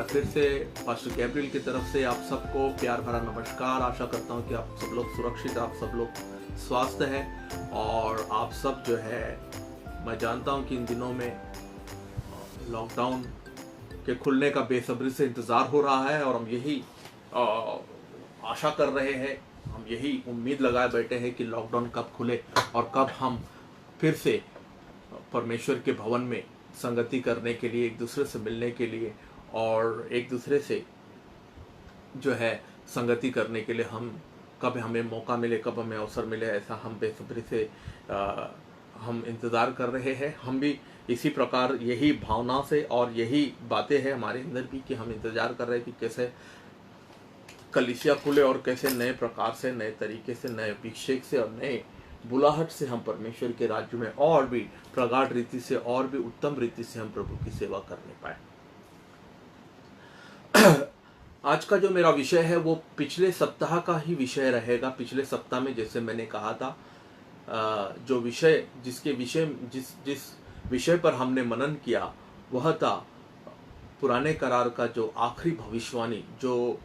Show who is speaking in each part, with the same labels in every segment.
Speaker 1: फिर से pastor Gabriel की तरफ से आप सबको प्यार भरा नमस्कार। आशा करता हूँ कि आप सब लोग सुरक्षित, आप सब लोग स्वस्थ हैं और आप सब जो है, मैं जानता हूँ कि इन दिनों में लॉकडाउन के खुलने का बेसब्री से इंतज़ार हो रहा है और हम यही आशा कर रहे हैं, हम यही उम्मीद लगाए बैठे हैं कि लॉकडाउन कब खुले और कब हम फिर से परमेश्वर के भवन में संगति करने के लिए, एक दूसरे से मिलने के लिए और एक दूसरे से जो है संगति करने के लिए हम कब हमें मौका मिले, कब हमें अवसर मिले, ऐसा हम बेसब्री से हम इंतज़ार कर रहे हैं। हम भी इसी प्रकार यही भावना से और यही बातें हैं हमारे अंदर भी कि हम इंतज़ार कर रहे हैं कि कैसे कलीसिया खुले और कैसे नए प्रकार से, नए तरीके से, नए अभिषेक से और नए बुलाहट से हम परमेश्वर के राज्य में और भी प्रगाढ़ रीति से और भी उत्तम रीति से हम प्रभु की सेवा करने पाए। आज का जो मेरा विषय है वो पिछले सप्ताह का ही विषय रहेगा। पिछले सप्ताह में जैसे मैंने कहा था, जो विषय जिस विषय पर हमने मनन किया वह था पुराने करार का जो आखिरी भविष्यवाणी, जो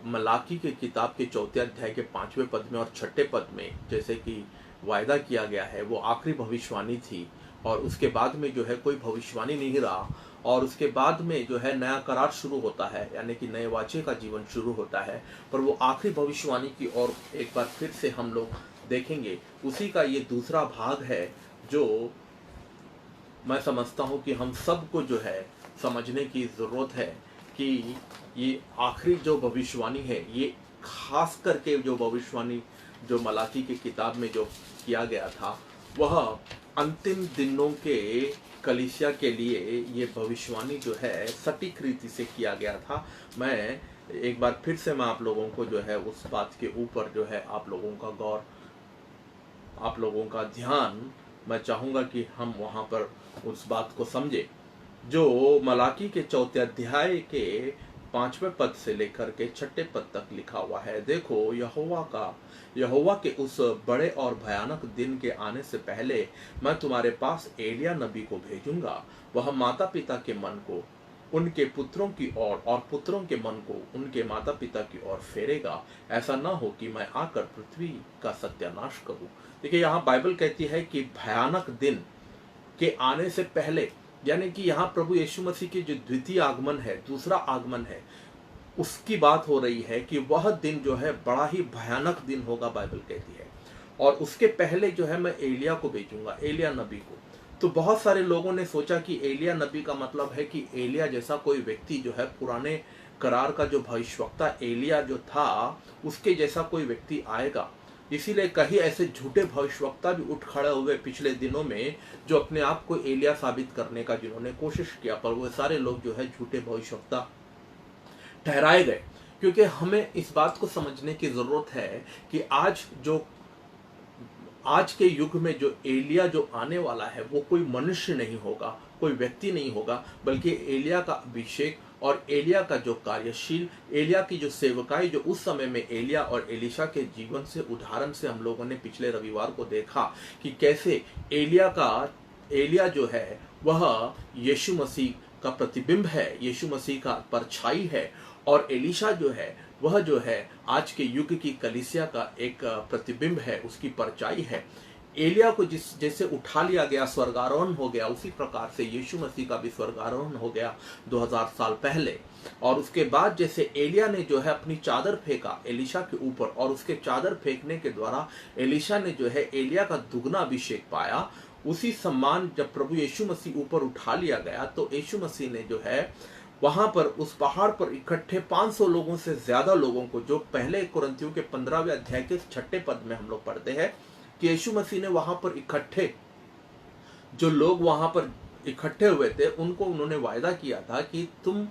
Speaker 1: मलाकी के किताब के 4 अध्याय के 5वें पद में और 6ठे पद में जैसे कि वायदा किया गया है, वो आखिरी भविष्यवाणी थी और उसके बाद में जो है कोई भविष्यवाणी नहीं रहा और उसके बाद में जो है नया करार शुरू होता है, यानी कि नए वाचे का जीवन शुरू होता है। पर वो आखिरी भविष्यवाणी की ओर एक बार फिर से हम लोग देखेंगे। उसी का ये दूसरा भाग है जो मैं समझता हूँ कि हम सबको जो है समझने की ज़रूरत है कि ये आखिरी जो भविष्यवाणी है, ये खास करके जो भविष्यवाणी जो मलाकी की किताब में जो किया गया था, वह अंतिम दिनों के कलीसिया के लिए ये भविष्यवाणी जो है सटीक रीति से किया गया था। मैं एक बार फिर से मैं आप लोगों को जो है उस बात के ऊपर जो है आप लोगों का गौर, आप लोगों का ध्यान मैं चाहूँगा कि हम वहाँ पर उस बात को समझें जो मलाकी के 4 अध्याय के 5वें पद से लेकर के 6ठे पद तक लिखा हुआ है। देखो, यहोवा के उस बड़े और भयानक दिन के आने से पहले मैं तुम्हारे पास एलिया नबी को भेजूंगा। वह माता पिता के मन को उनके पुत्रों की ओर और पुत्रों के मन को उनके माता पिता की ओर फेरेगा। ऐसा ना हो कि मैं आकर पृथ्वी का सत्यानाश करूं। देखिए, यहाँ बाइबल कहती है कि भयानक दिन के आने से पहले, यानी कि यहाँ प्रभु यीशु मसीह के जो द्वितीय आगमन है, दूसरा आगमन है, उसकी बात हो रही है कि वह दिन जो है बड़ा ही भयानक दिन होगा, बाइबल कहती है। और उसके पहले जो है मैं एलिया को भेजूंगा, एलिया नबी को। तो बहुत सारे लोगों ने सोचा कि एलिया नबी का मतलब है कि एलिया जैसा कोई व्यक्ति जो है, पुराने करार का जो भविष्यवक्ता एलिया जो था, उसके जैसा कोई व्यक्ति आएगा। इसीलिए कई ऐसे झूठे भविष्यवक्ता भी उठ खड़े हुए पिछले दिनों में, जो अपने आप को एलिया साबित करने का जिन्होंने कोशिश किया, पर वो सारे लोग जो है झूठे भविष्यवक्ता ठहराए गए। क्योंकि हमें इस बात को समझने की जरूरत है कि आज के युग में जो एलिया जो आने वाला है वो कोई मनुष्य नहीं होगा, कोई व्यक्ति नहीं होगा, बल्कि एलिया का अभिषेक और एलिया का जो कार्यशील, एलिया की जो सेवकाई, जो उस समय में एलिया और एलिशा के जीवन से उदाहरण से हम लोगों ने पिछले रविवार को देखा कि कैसे एलिया जो है वह यीशु मसीह का प्रतिबिंब है, यीशु मसीह का परछाई है, और एलिशा जो है वह जो है आज के युग की कलीसिया का एक प्रतिबिंब है, उसकी परछाई है। एलिया को जैसे उठा लिया गया, स्वर्गारोहण हो गया, उसी प्रकार से यीशु मसीह का भी स्वर्गारोहण हो गया 2000 साल पहले। और उसके बाद जैसे एलिया ने जो है अपनी चादर फेंका एलिशा के ऊपर, और उसके चादर फेंकने के द्वारा एलिशा ने जो है एलिया का दुगना अभिषेक पाया, उसी सम्मान जब प्रभु यीशु मसीह ऊपर उठा लिया गया तो यीशु मसीह ने जो है वहां पर उस पहाड़ पर इकट्ठे 500 लोगों से ज्यादा लोगों को, जो पहले कुरिन्थियों के 15वें अध्याय के 6ठे पद में हम लोग पढ़ते हैं कि यीशु मसीह ने वहां पर इकट्ठे जो लोग वहां पर इकट्ठे हुए थे, उनको उन्होंने वायदा किया था कि तुम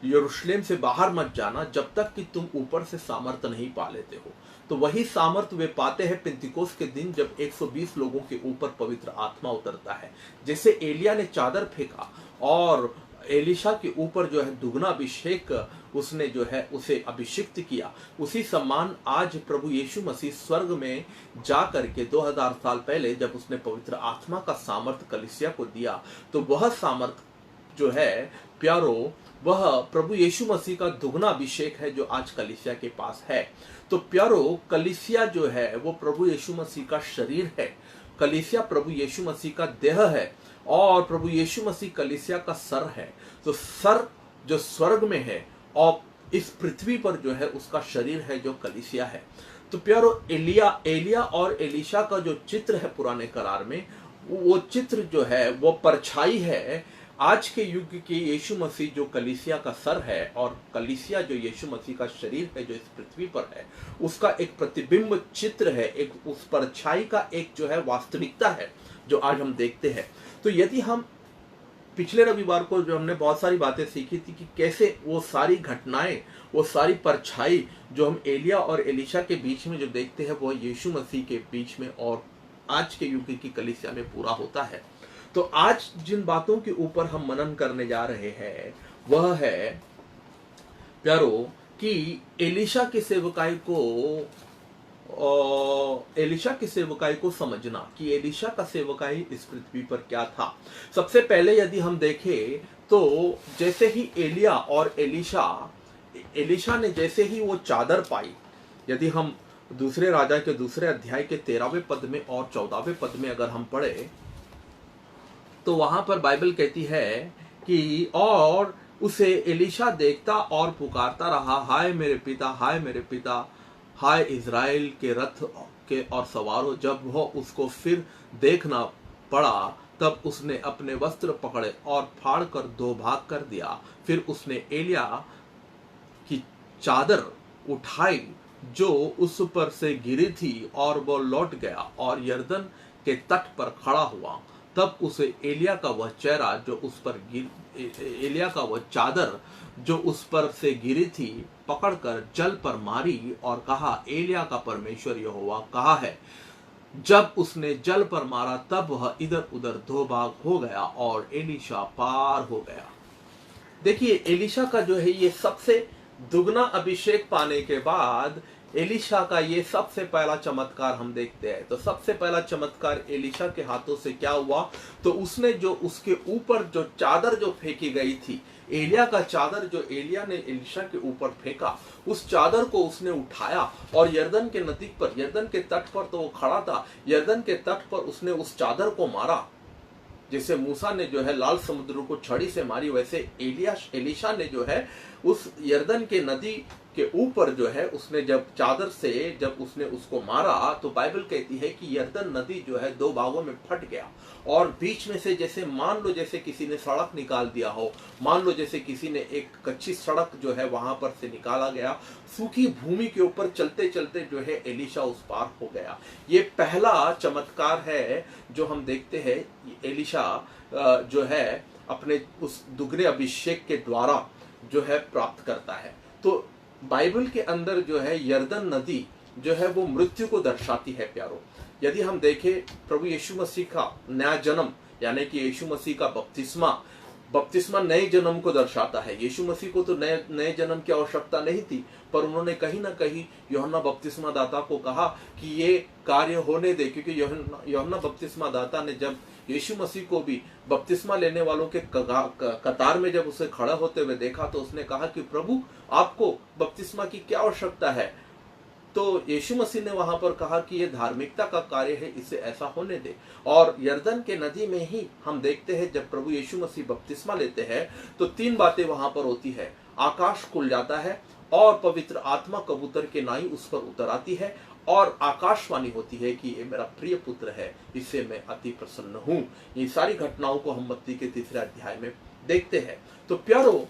Speaker 1: यरूशलेम से बाहर मत जाना जब तक कि तुम ऊपर से सामर्थ नहीं पा लेते हो। तो वही सामर्थ वे पाते हैं पिन्तेकुस्त के दिन, जब 120 लोगों के ऊपर पवित्र आत्मा उतरता है। जैसे एलिया ने चादर फेंका और एलिशा के ऊपर जो है दुगना अभिषेक उसने जो है उसे अभिषिक्त किया, उसी सम्मान आज प्रभु यीशु मसीह स्वर्ग में जा करके 2000 साल पहले जब उसने पवित्र आत्मा का सामर्थ कलीसिया को दिया, तो वह सामर्थ जो है प्यारो, वह प्रभु यीशु मसीह का दुगना अभिषेक है जो आज कलीसिया के पास है। तो प्यारो, कलीसिया जो है वो प्रभु यीशु मसीह का शरीर है, कलीसिया प्रभु यीशु मसीह का देह है और प्रभु यीशु मसीह कलीसिया का सर है। तो सर जो स्वर्ग में है और इस पृथ्वी पर जो है उसका शरीर है जो कलीसिया है। तो प्यारो, एलिया और एलीशा का जो चित्र है पुराने करार में, वो चित्र जो है वो परछाई है आज के युग के यीशु मसीह जो कलीसिया का सर है और कलीसिया जो यीशु मसीह का शरीर है जो इस पृथ्वी पर है, उसका एक प्रतिबिंब चित्र है, एक उस परछाई का एक जो है वास्तविकता है जो आज हम देखते हैं। तो यदि हम पिछले रविवार को जो हमने बहुत सारी बातें सीखी थी कि कैसे वो सारी घटनाएं, वो सारी परछाई जो हम एलिया और एलीशा के बीच में जो देखते हैं वो यीशु मसीह के बीच में और आज के युग की कलीसिया में पूरा होता है। तो आज जिन बातों के ऊपर हम मनन करने जा रहे हैं वह है प्यारो कि एलीशा की सेवकाई को समझना कि एलीशा का सेवकाई इस पृथ्वी पर क्या था। सबसे पहले यदि हम देखें तो जैसे ही एलिया और एलीशा ने जैसे ही वो चादर पाई, यदि हम दूसरे राजा के दूसरे अध्याय के 13वें पद में और 14वें पद में अगर हम पढ़े तो वहां पर बाइबल कहती है कि और उसे एलीशा देखता और पुकारता रहा, हाय मेरे पिता, हाय मेरे पिता, हाय इज़राइल के रथ के और सवारों। जब वह उसको फिर देखना पड़ा तब उसने अपने वस्त्र पकड़े और फाड़ कर 2 भाग कर दिया। फिर उसने एलिया की चादर उठाई जो उस पर से गिरी थी और वो लौट गया और यरदन के तट पर खड़ा हुआ। तब उसे एलिया का वह चादर जो उस पर से गिरी थी पकड़कर जल पर मारी और कहा, एलिया का परमेश्वर यहोवा कहा है। जब उसने जल पर मारा तब वह इधर उधर 2 भाग हो गया और एलीशा पार हो गया। देखिए, एलीशा का जो है ये सबसे दुगना अभिषेक पाने के बाद एलीशा का ये सबसे पहला चमत्कार हम देखते हैं। तो सबसे पहला चमत्कार एलीशा के हाथों से क्या हुआ, तो उसने जो उसके ऊपर जो चादर जो फेंकी गई थी, एलिया का चादर जो एलिया ने एलीशा के ऊपर फेंका, उस चादर को उसने उठाया और यरदन के नदी पर, यरदन के तट पर तो वो खड़ा था, यरदन के तट पर उसने उस चादर को मारा। जैसे मूसा ने जो है लाल समुद्र को छड़ी से मारी, वैसे एलीशा ने जो है उस यरदन के नदी के ऊपर जो है उसने जब चादर से जब उसने उसको मारा तो बाइबल कहती है कि यरदन नदी जो है 2 भागों में फट गया और बीच में से जैसे मान लो जैसे किसी ने सड़क निकाल दिया हो, मान लो जैसे किसी ने एक कच्ची सड़क जो है वहां पर से निकाला गया, सूखी भूमि के ऊपर चलते चलते जो है एलीशा उस पार हो गया। ये पहला चमत्कार है जो हम देखते हैं एलीशा जो है अपने उस दुगने अभिषेक के द्वारा जो है प्राप्त करता है। तो बाइबल के अंदर जो है यरदन नदी जो है वो मृत्यु को दर्शाती है प्यारो। यदि हम देखें प्रभु यीशु मसीह का नया जन्म यानी कि यीशु मसीह का बपतिस्मा नए जन्म को दर्शाता है। यीशु मसीह को तो नए जन्म की आवश्यकता नहीं थी, पर उन्होंने कहीं ना कहीं यूहन्ना बपतिस्मा दाता को कहा कि ये कार्य होने दे, क्योंकि यूहन्ना बपतिस्मा दाता ने जब यीशु मसीह को भी बपतिस्मा लेने वालों के कतार में जब उसे खड़ा होते हुए देखा तो उसने कहा कि प्रभु आपको बपतिस्मा की क्या आवश्यकता है। तो यीशु मसीह ने वहां पर कहा कि ये धार्मिकता का कार्य है, इसे ऐसा होने दे। और यरदन के नदी में ही हम देखते हैं जब प्रभु यीशु मसीह बपतिस्मा लेते हैं तो 3 बातें वहां पर होती है। आकाश खुल जाता है और पवित्र आत्मा कबूतर के नाई उस पर उतर आती है और आकाशवाणी होती है कि ये मेरा प्रिय पुत्र है, इससे मैं अति प्रसन्न हूं। ये सारी घटनाओं को हम मत्ती के 3 अध्याय में देखते हैं। तो प्यारो,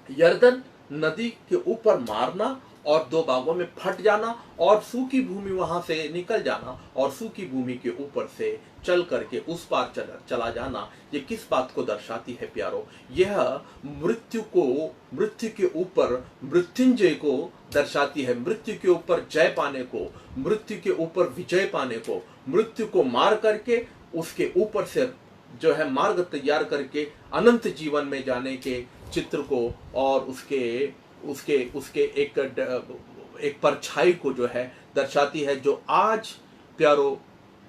Speaker 1: यरदन नदी के ऊपर मारना और 2 भागों में फट जाना और सूखी भूमि वहां से निकल जाना और सूखी भूमि के ऊपर से चल करके उस पार चला जाना, ये किस बात को दर्शाती है प्यारो? यह मृत्यु के ऊपर मृत्युंजय को दर्शाती है, मृत्यु के ऊपर जय पाने को, मृत्यु के ऊपर विजय पाने को, मृत्यु को मार करके उसके ऊपर से जो है मार्ग तैयार करके अनंत जीवन में जाने के चित्र को और उसके एक परछाई को जो है दर्शाती है, जो आज प्यारो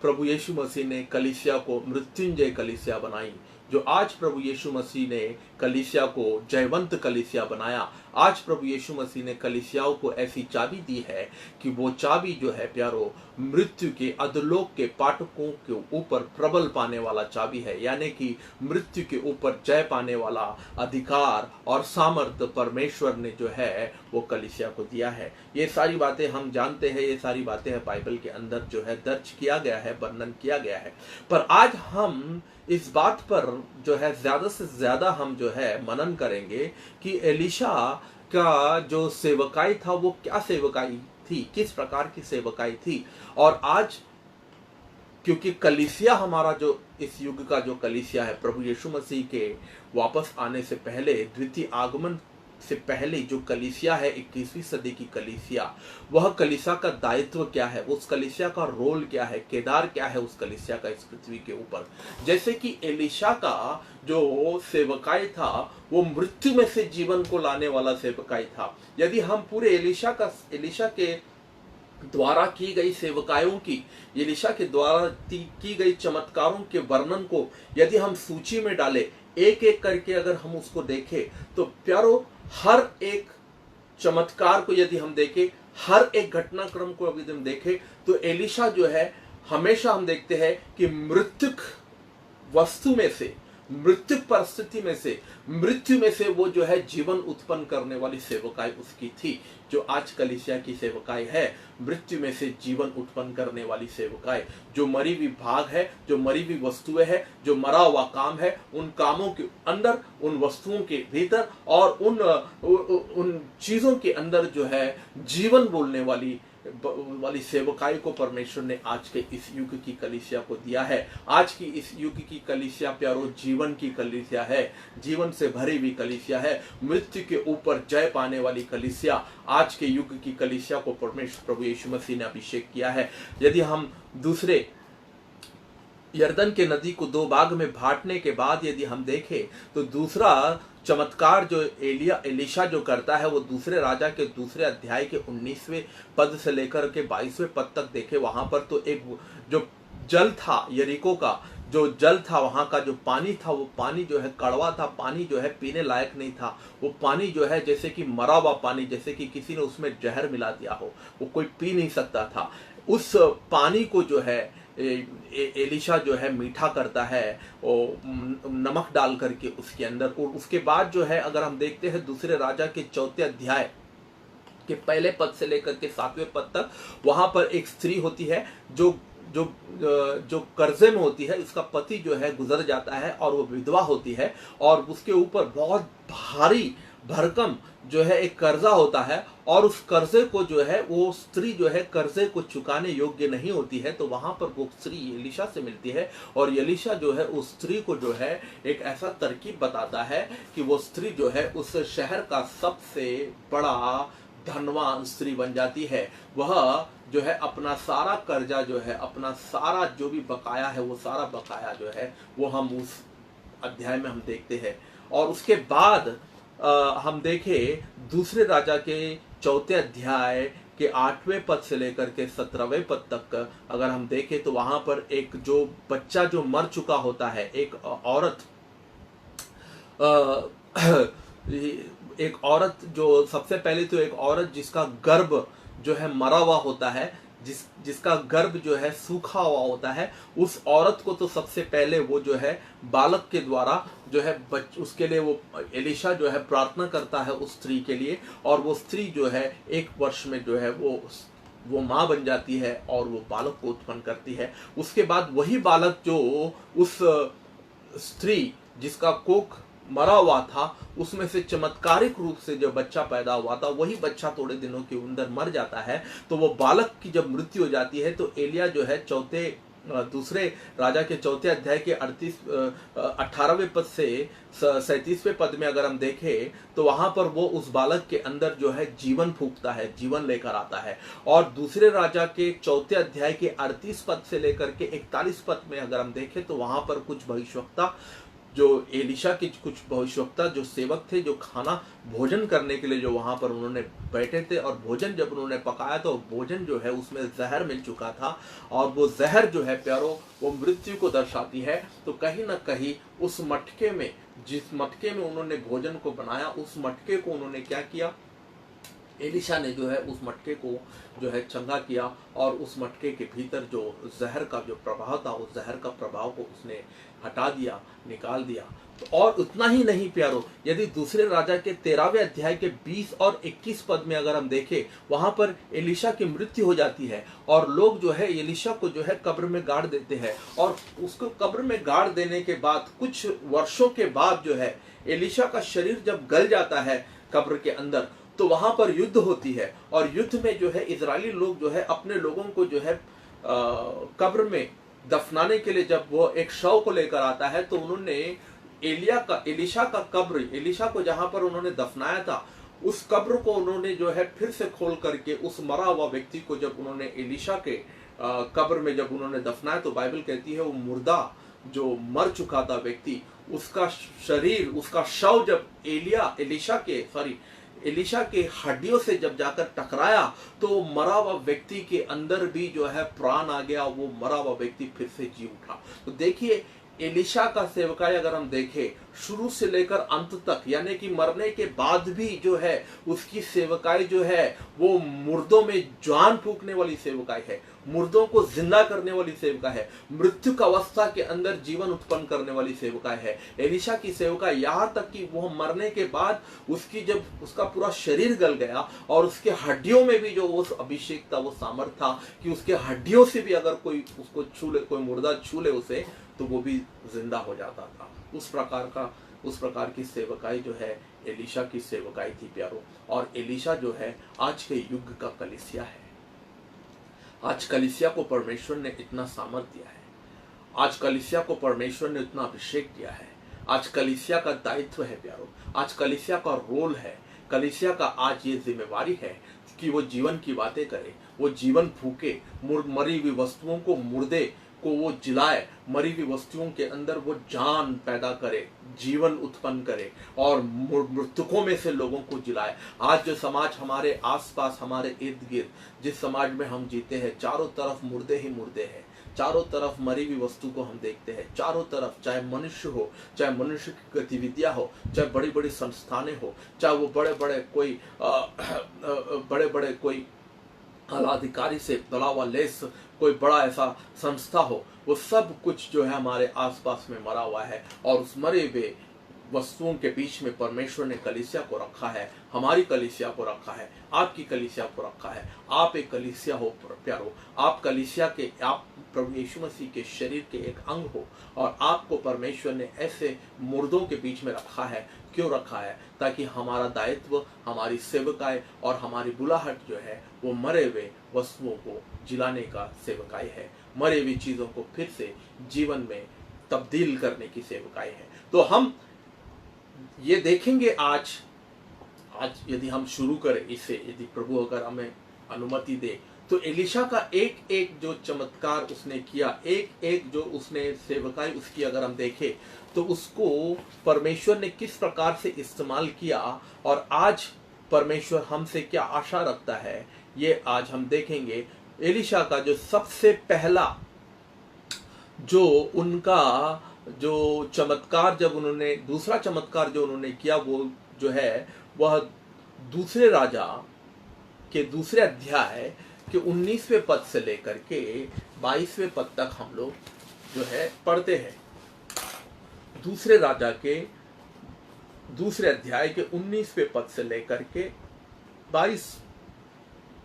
Speaker 1: प्रभु यीशु मसीह ने कलीसिया को मृत्युंजय कलीसिया बनाई। जो आज प्रभु यीशु मसीह ने कलीसिया को जयवंत कलीसिया बनाया, आज प्रभु यीशु मसीह ने कलीसियाओं को ऐसी चाबी दी है कि वो चाबी जो है प्यारो मृत्यु के अधोलोक के पाठकों के ऊपर प्रबल पाने वाला चाबी है, यानी कि मृत्यु के ऊपर जय पाने वाला अधिकार और सामर्थ्य परमेश्वर ने जो है वो कलीसिया को दिया है। ये सारी बातें हम जानते हैं, ये सारी बातें हैं बाइबल के अंदर जो है दर्ज किया गया है, वर्णन किया गया है। पर आज हम इस बात पर जो है ज्यादा से ज्यादा हम जो है मनन करेंगे कि एलीशा का जो सेवकाई था वो क्या सेवकाई थी, किस प्रकार की सेवकाई थी। और आज क्योंकि कलीसिया हमारा जो इस युग का जो कलीसिया है, प्रभु यीशु मसीह के वापस आने से पहले, द्वितीय आगमन से पहले जो कलीसिया है 21वीं सदी की कलीसिया, वह कलीसिया का दायित्व क्या है, उस कलीसिया का रोल क्या है, किरदार क्या है उस कलीसिया का इस पृथ्वी के ऊपर। जैसे कि एलीशा का जो सेवकाई था वो मृत्यु में से जीवन को लाने वाला सेवकाई था। यदि हम पूरे एलीशा के द्वारा की गई सेवकायों की, एलीशा के द्वारा की गई चमत्कारों के वर्णन को यदि हम सूची में डालें, एक एक करके अगर हम उसको देखें, तो प्यारो हर एक चमत्कार को यदि हम देखें, हर एक घटनाक्रम को यदि हम देखें, तो एलीशा जो है हमेशा हम देखते हैं कि मृत्युक वस्तु में से, मृत्युक परिस्थिति में से, मृत्यु में से वो जो है जीवन उत्पन्न करने वाली सेवकाई उसकी थी। जो आज कलीसिया की सेवकाई है, मृत्यु में से जीवन उत्पन्न करने वाली सेवकाई, जो मरी हुई भाग है, जो मरी हुई वस्तुएं है, जो मरा हुआ काम है, उन कामों के अंदर, उन वस्तुओं के भीतर और उन चीजों के अंदर जो है जीवन बोलने वाली सेवकाई को परमेश्वर ने आज के इस युग की कलीसिया को दिया है। आज की इस युग की कलीसिया प्यारो जीवन की कलीसिया है, जीवन से भरी हुई कलीसिया है, मृत्यु के ऊपर जय पाने वाली कलीसिया। आज के युग की कलीसिया को परमेश्वर प्रभु यीशु मसीह ने अभिषेक किया है। यदि हम दूसरे यर्दन के नदी को दो भाग में बांटने के बाद यदि हम देखें, तो दूसरा चमत्कार जो एलीशा जो करता है वो दूसरे राजा के दूसरे अध्याय के 19वें पद से लेकर के 22वें पद तक देखे। वहां पर तो एक जो जल था, यरीको का जो जल था, वहां का जो पानी था, वो पानी जो है कड़वा था, पानी जो है पीने लायक नहीं था। वो पानी जो है जैसे कि मरा हुआ पानी, जैसे कि किसी ने उसमें जहर मिला दिया हो, वो कोई पी नहीं सकता था। उस पानी को जो है एलीशा जो है मीठा करता है नमक डाल करके उसके अंदर। और उसके बाद जो है अगर हम देखते हैं दूसरे राजा के 4 अध्याय के पहले पद से लेकर के 7वें पद तक, वहां पर एक स्त्री होती है जो कर्जे में होती है। उसका पति जो है गुजर जाता है और वो विधवा होती है, और उसके ऊपर बहुत भारी भरकम जो है एक कर्जा होता है, और उस कर्जे को जो है वो स्त्री जो है कर्जे को चुकाने योग्य नहीं होती है। तो वहां पर वो स्त्री एलीशा से मिलती है, और एलीशा जो है उस स्त्री को जो है एक ऐसा तरकीब बताता है कि वो स्त्री जो है उस शहर का सबसे बड़ा धनवान स्त्री बन जाती है। वह जो है अपना सारा कर्जा जो है, अपना सारा जो भी बकाया है, वो सारा बकाया जो है वो हम उस अध्याय में हम देखते हैं। और उसके बाद हम देखें दूसरे राजा के 4 अध्याय के 8वें पद से लेकर के 17वें पद तक अगर हम देखें, तो वहां पर एक जो बच्चा जो मर चुका होता है, एक औरत जो सबसे पहले तो एक औरत जिसका गर्भ जो है मरा हुआ होता है, जिसका गर्भ जो है सूखा हुआ होता है, उस औरत को तो सबसे पहले वो जो है बालक के द्वारा जो है उसके लिए वो एलीशा जो है प्रार्थना करता है उस स्त्री के लिए, और वो स्त्री जो है 1 वर्ष में जो है वो माँ बन जाती है और वो बालक को उत्पन्न करती है। उसके बाद वही बालक जो उस स्त्री जिसका कोख मरा हुआ था उसमें से चमत्कारिक रूप से जो बच्चा पैदा हुआ था, वही बच्चा थोड़े दिनों के अंदर मर जाता है। तो वो बालक की जब मृत्यु हो जाती है, तो एलिया जो है दूसरे राजा के 4 अध्याय के 18वें पद से 37वें पद में अगर हम देखें, तो वहां पर वो उस बालक के अंदर जो है जीवन फूंकता है, जीवन लेकर आता है। और दूसरे राजा के 4 अध्याय के 38 पद से लेकर के 41 पद में अगर हम देखें, तो वहां पर कुछ भविष्यवक्ता जो एलिशा के कुछ भविष्यवक्ता जो सेवक थे, जो खाना भोजन करने के लिए जो वहां पर उन्होंने बैठे थे, और भोजन जब उन्होंने पकाया तो भोजन जो है उसमें जहर मिल चुका था, और वो जहर जो है प्यारो वो मृत्यु को दर्शाती है। तो कहीं ना कहीं उस मटके में, जिस मटके में उन्होंने भोजन को बनाया, उस मटके को उन्होंने क्या किया, एलिशा ने जो है उस मटके को जो है चंगा किया, और उस मटके के भीतर जो जहर का जो प्रभाव था, उस जहर का प्रभाव को उसने हटा दिया, निकाल दिया। तो और उतना ही नहीं प्यारो, यदि दूसरे राजा के 13वें अध्याय के 20 और 21 पद में अगर हम देखें, वहां पर एलिशा की मृत्यु हो जाती है, और लोग जो है एलिशा को जो है कब्र में गाड़ देते हैं, और उसको कब्र में गाड़ देने के बाद कुछ वर्षों के बाद जो है एलिशा का शरीर जब गल जाता है कब्र के अंदर, तो वहां पर युद्ध होती है, और युद्ध में जो है इजरायली लोग जो है अपने लोगों को जो है कब्र में दफनाने के लिए जब वो एक शव को लेकर आता है, तो उन्होंने एलिशा का कब्र, एलिशा को जहां पर उन्होंने दफनाया था, उस कब्र को उन्होंने जो है फिर से खोल करके उस मरा हुआ व्यक्ति को जब उन्होंने एलिशा के कब्र में जब उन्होंने दफनाया, तो बाइबल कहती है वो मुर्दा जो मर चुका था व्यक्ति, उसका शरीर, उसका शव जब एलिशा के हड्डियों से जब जाकर टकराया, तो मरा हुआ व्यक्ति के अंदर भी जो है प्राण आ गया, वो मरा हुआ व्यक्ति फिर से जी उठा। तो देखिए एलिशा का सेवकाई अगर हम देखें शुरू से लेकर अंत तक, यानी कि मरने के बाद भी जो है उसकी सेवकाई जो है वो मुर्दों में जान फूंकने वाली सेवकाई है, मुर्दों को जिंदा करने वाली सेवकाई है, मृत्यु का अवस्था के अंदर जीवन उत्पन्न करने वाली सेवकाई है। एलिशा की सेवकाई यहाँ तक कि वो मरने के बाद उसकी जब उसका पूरा शरीर गल गया, और उसके हड्डियों में भी जो वो अभिषेक था, वो सामर्थ था कि उसके हड्डियों से भी अगर कोई उसको छू ले, कोई मुर्दा छू ले उसे, तो वो भी जिंदा हो जाता था। उस प्रकार की सेवकाई जो है एलिशा की सेवकाई थी प्यारो। और एलिशा जो है आज के युग का कलीसिया है। आज कलीसिया को परमेश्वर ने इतना सामर्थ्य दिया है, आज कलीसिया को परमेश्वर ने इतना अभिषेक दिया है, आज कलीसिया का दायित्व है प्यारो, आज कलीसिया का रोल है, कलीसिया का आज ये जिम्मेवारी है कि वो जीवन की बातें करे, वो जीवन फूके, मरी हुई वस्तुओं को, मुर्दे को वो जिलाए, मरी हुई वस्तुओं के अंदर वो जान पैदा करे, जीवन उत्पन्न करे, और मृतकों में से लोगों को जिलाए। आज जो समाज हमारे आसपास, हमारे इर्द गिर्द जिस समाज में हम जीते हैं, चारों तरफ मुर्दे ही मुर्दे हैं, चारों तरफ मरी हुई वस्तु को हम देखते हैं, चारों तरफ, चाहे मनुष्य हो, चाहे मनुष्य की गतिविधियां हो, चाहे बड़ी बड़ी संस्थानें हो, चाहे वो बड़े बड़े कोई आलाधिकारी से बड़ा हुआ लेस कोई बड़ा ऐसा संस्था हो, वो सब कुछ जो है हमारे आसपास में मरा हुआ है। और उस मरे हुए वस्तुओं के बीच में परमेश्वर ने कलीसिया को रखा है, हमारी कलीसिया को रखा है, आपकी कलीसिया को रखा है। आप एक कलीसिया हो प्यारो, आप कलीसिया के, आप प्रभु यीशु मसीह के शरीर के एक अंग हो, और आपको परमेश्वर ने ऐसे मुर्दों के बीच में रखा है। क्यों रखा है? ताकि हमारा दायित्व, हमारी सेवकाई और हमारी बुलाहट जो है वो मरे हुए वस्तुओं को जिलाने का सेवकाई है, मरे हुई चीजों को फिर से जीवन में तब्दील करने की सेवकाई है। तो हम ये देखेंगे आज यदि हम शुरू करें इसे, यदि प्रभु अगर हमें अनुमति दे, तो एलिशा का एक एक जो चमत्कार उसने किया, एक एक जो उसने सेवकाई उसकी अगर हम देखें, तो उसको परमेश्वर ने किस प्रकार से इस्तेमाल किया, और आज परमेश्वर हमसे क्या आशा रखता है, ये आज हम देखेंगे। एलिशा का जो सबसे पहला जो उनका जो चमत्कार, जब उन्होंने दूसरा चमत्कार जो उन्होंने किया, वो जो है वह दूसरे राजा के दूसरे अध्याय के 19वें पद से लेकर के 22वें पद तक हम लोग जो है पढ़ते हैं। दूसरे राजा के दूसरे अध्याय के 19वें पद से लेकर के 22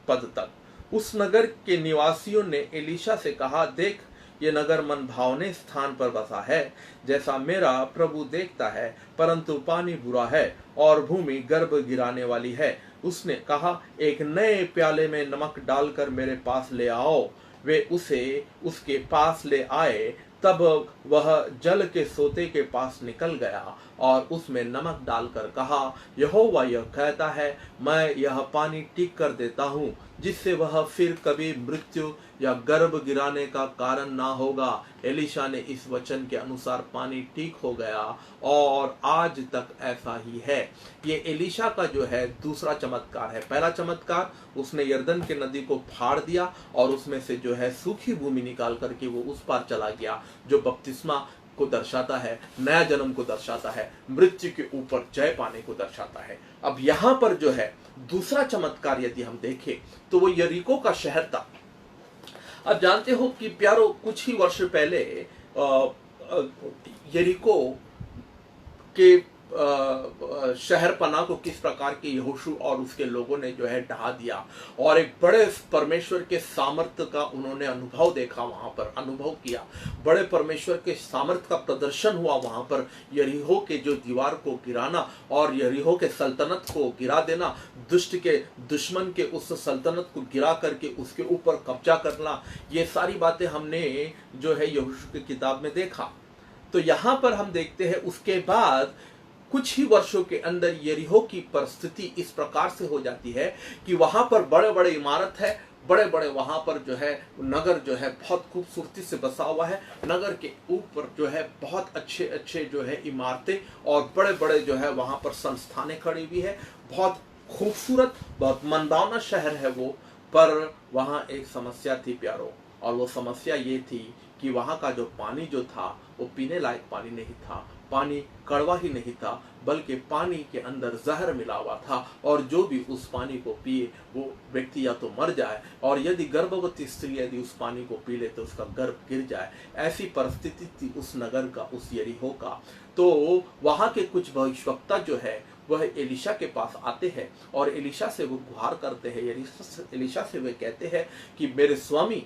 Speaker 1: पद तक। उस नगर के निवासियों ने एलिशा से कहा, देख, ये नगर मन भावने स्थान पर बसा है, जैसा मेरा प्रभु देखता है, परंतु पानी बुरा है और भूमि गर्भ गिराने वाली है। उसने कहा, एक नए प्याले में नमक डालकर मेरे पास ले आओ। वे उसे उसके पास ले आए। तब वह जल के सोते के पास निकल गया और उसमें नमक डालकर कहा, यहोवा यह कहता है, मैं यह पानी ठीक कर देता हूँ, जिससे वह फिर कभी मृत्यु या गर्भ गिराने का कारण ना होगा। एलिशा ने इस वचन के अनुसार पानी ठीक हो गया और आज तक ऐसा ही है। ये एलिशा का जो है दूसरा चमत्कार है। पहला चमत्कार, उसने यरदन के नदी को फाड़ दिया और उसमें से जो है सूखी भूमि निकाल करके वो उस पार चला गया, जो बपतिस्मा को दर्शाता है, नया जन्म को दर्शाता है, मृत्यु के ऊपर जय पाने को दर्शाता है। अब यहाँ पर जो है दूसरा चमत्कार यदि हम देखें तो वो यरीको का शहर था। अब जानते हो कि प्यारो, कुछ ही वर्ष पहले यरीको के शहर पना को किस प्रकार के यहोशू और उसके लोगों ने जो है ढहा दिया और एक बड़े परमेश्वर के सामर्थ्य का उन्होंने अनुभव देखा, वहां पर अनुभव किया। बड़े परमेश्वर के सामर्थ्य का प्रदर्शन हुआ वहां पर। यरीहो के जो दीवार को गिराना और यरीहो के सल्तनत को गिरा देना, दुष्ट के दुश्मन के उस सल्तनत को गिरा करके उसके ऊपर कब्जा करना, ये सारी बातें हमने जो है यहोशू की किताब में देखा। तो यहां पर हम देखते हैं उसके बाद कुछ ही वर्षों के अंदर यरीहो की परिस्थिति इस प्रकार से हो जाती है कि वहां पर बड़े बड़े इमारत है, बड़े बड़े वहां पर जो है नगर जो है बहुत खूबसूरती से बसा हुआ है। नगर के ऊपर जो है बहुत अच्छे अच्छे जो है इमारतें और बड़े बड़े जो है वहां पर संस्थानें खड़ी हुई है। बहुत खूबसूरत, बहुत मनभावना शहर है वो। पर वहां एक समस्या थी प्यारो, और वो समस्या ये थी कि वहां का जो पानी जो था वो पीने लायक पानी नहीं था। पानी कड़वा ही नहीं था, बल्कि पानी के अंदर जहर मिला हुआ था, और जो भी उस पानी को पिए वो व्यक्ति या तो मर जाए, और यदि गर्भवती स्त्री यदि उस पानी को पी ले तो उसका गर्भ गिर जाए। ऐसी परिस्थिति थी उस नगर का, उस यरीहो का। तो वहां के कुछ भविष्यवक्ता जो है वह एलिशा के पास आते हैं और एलिशा से वो गुहार करते हैं। एलिशा से वे कहते हैं कि मेरे स्वामी,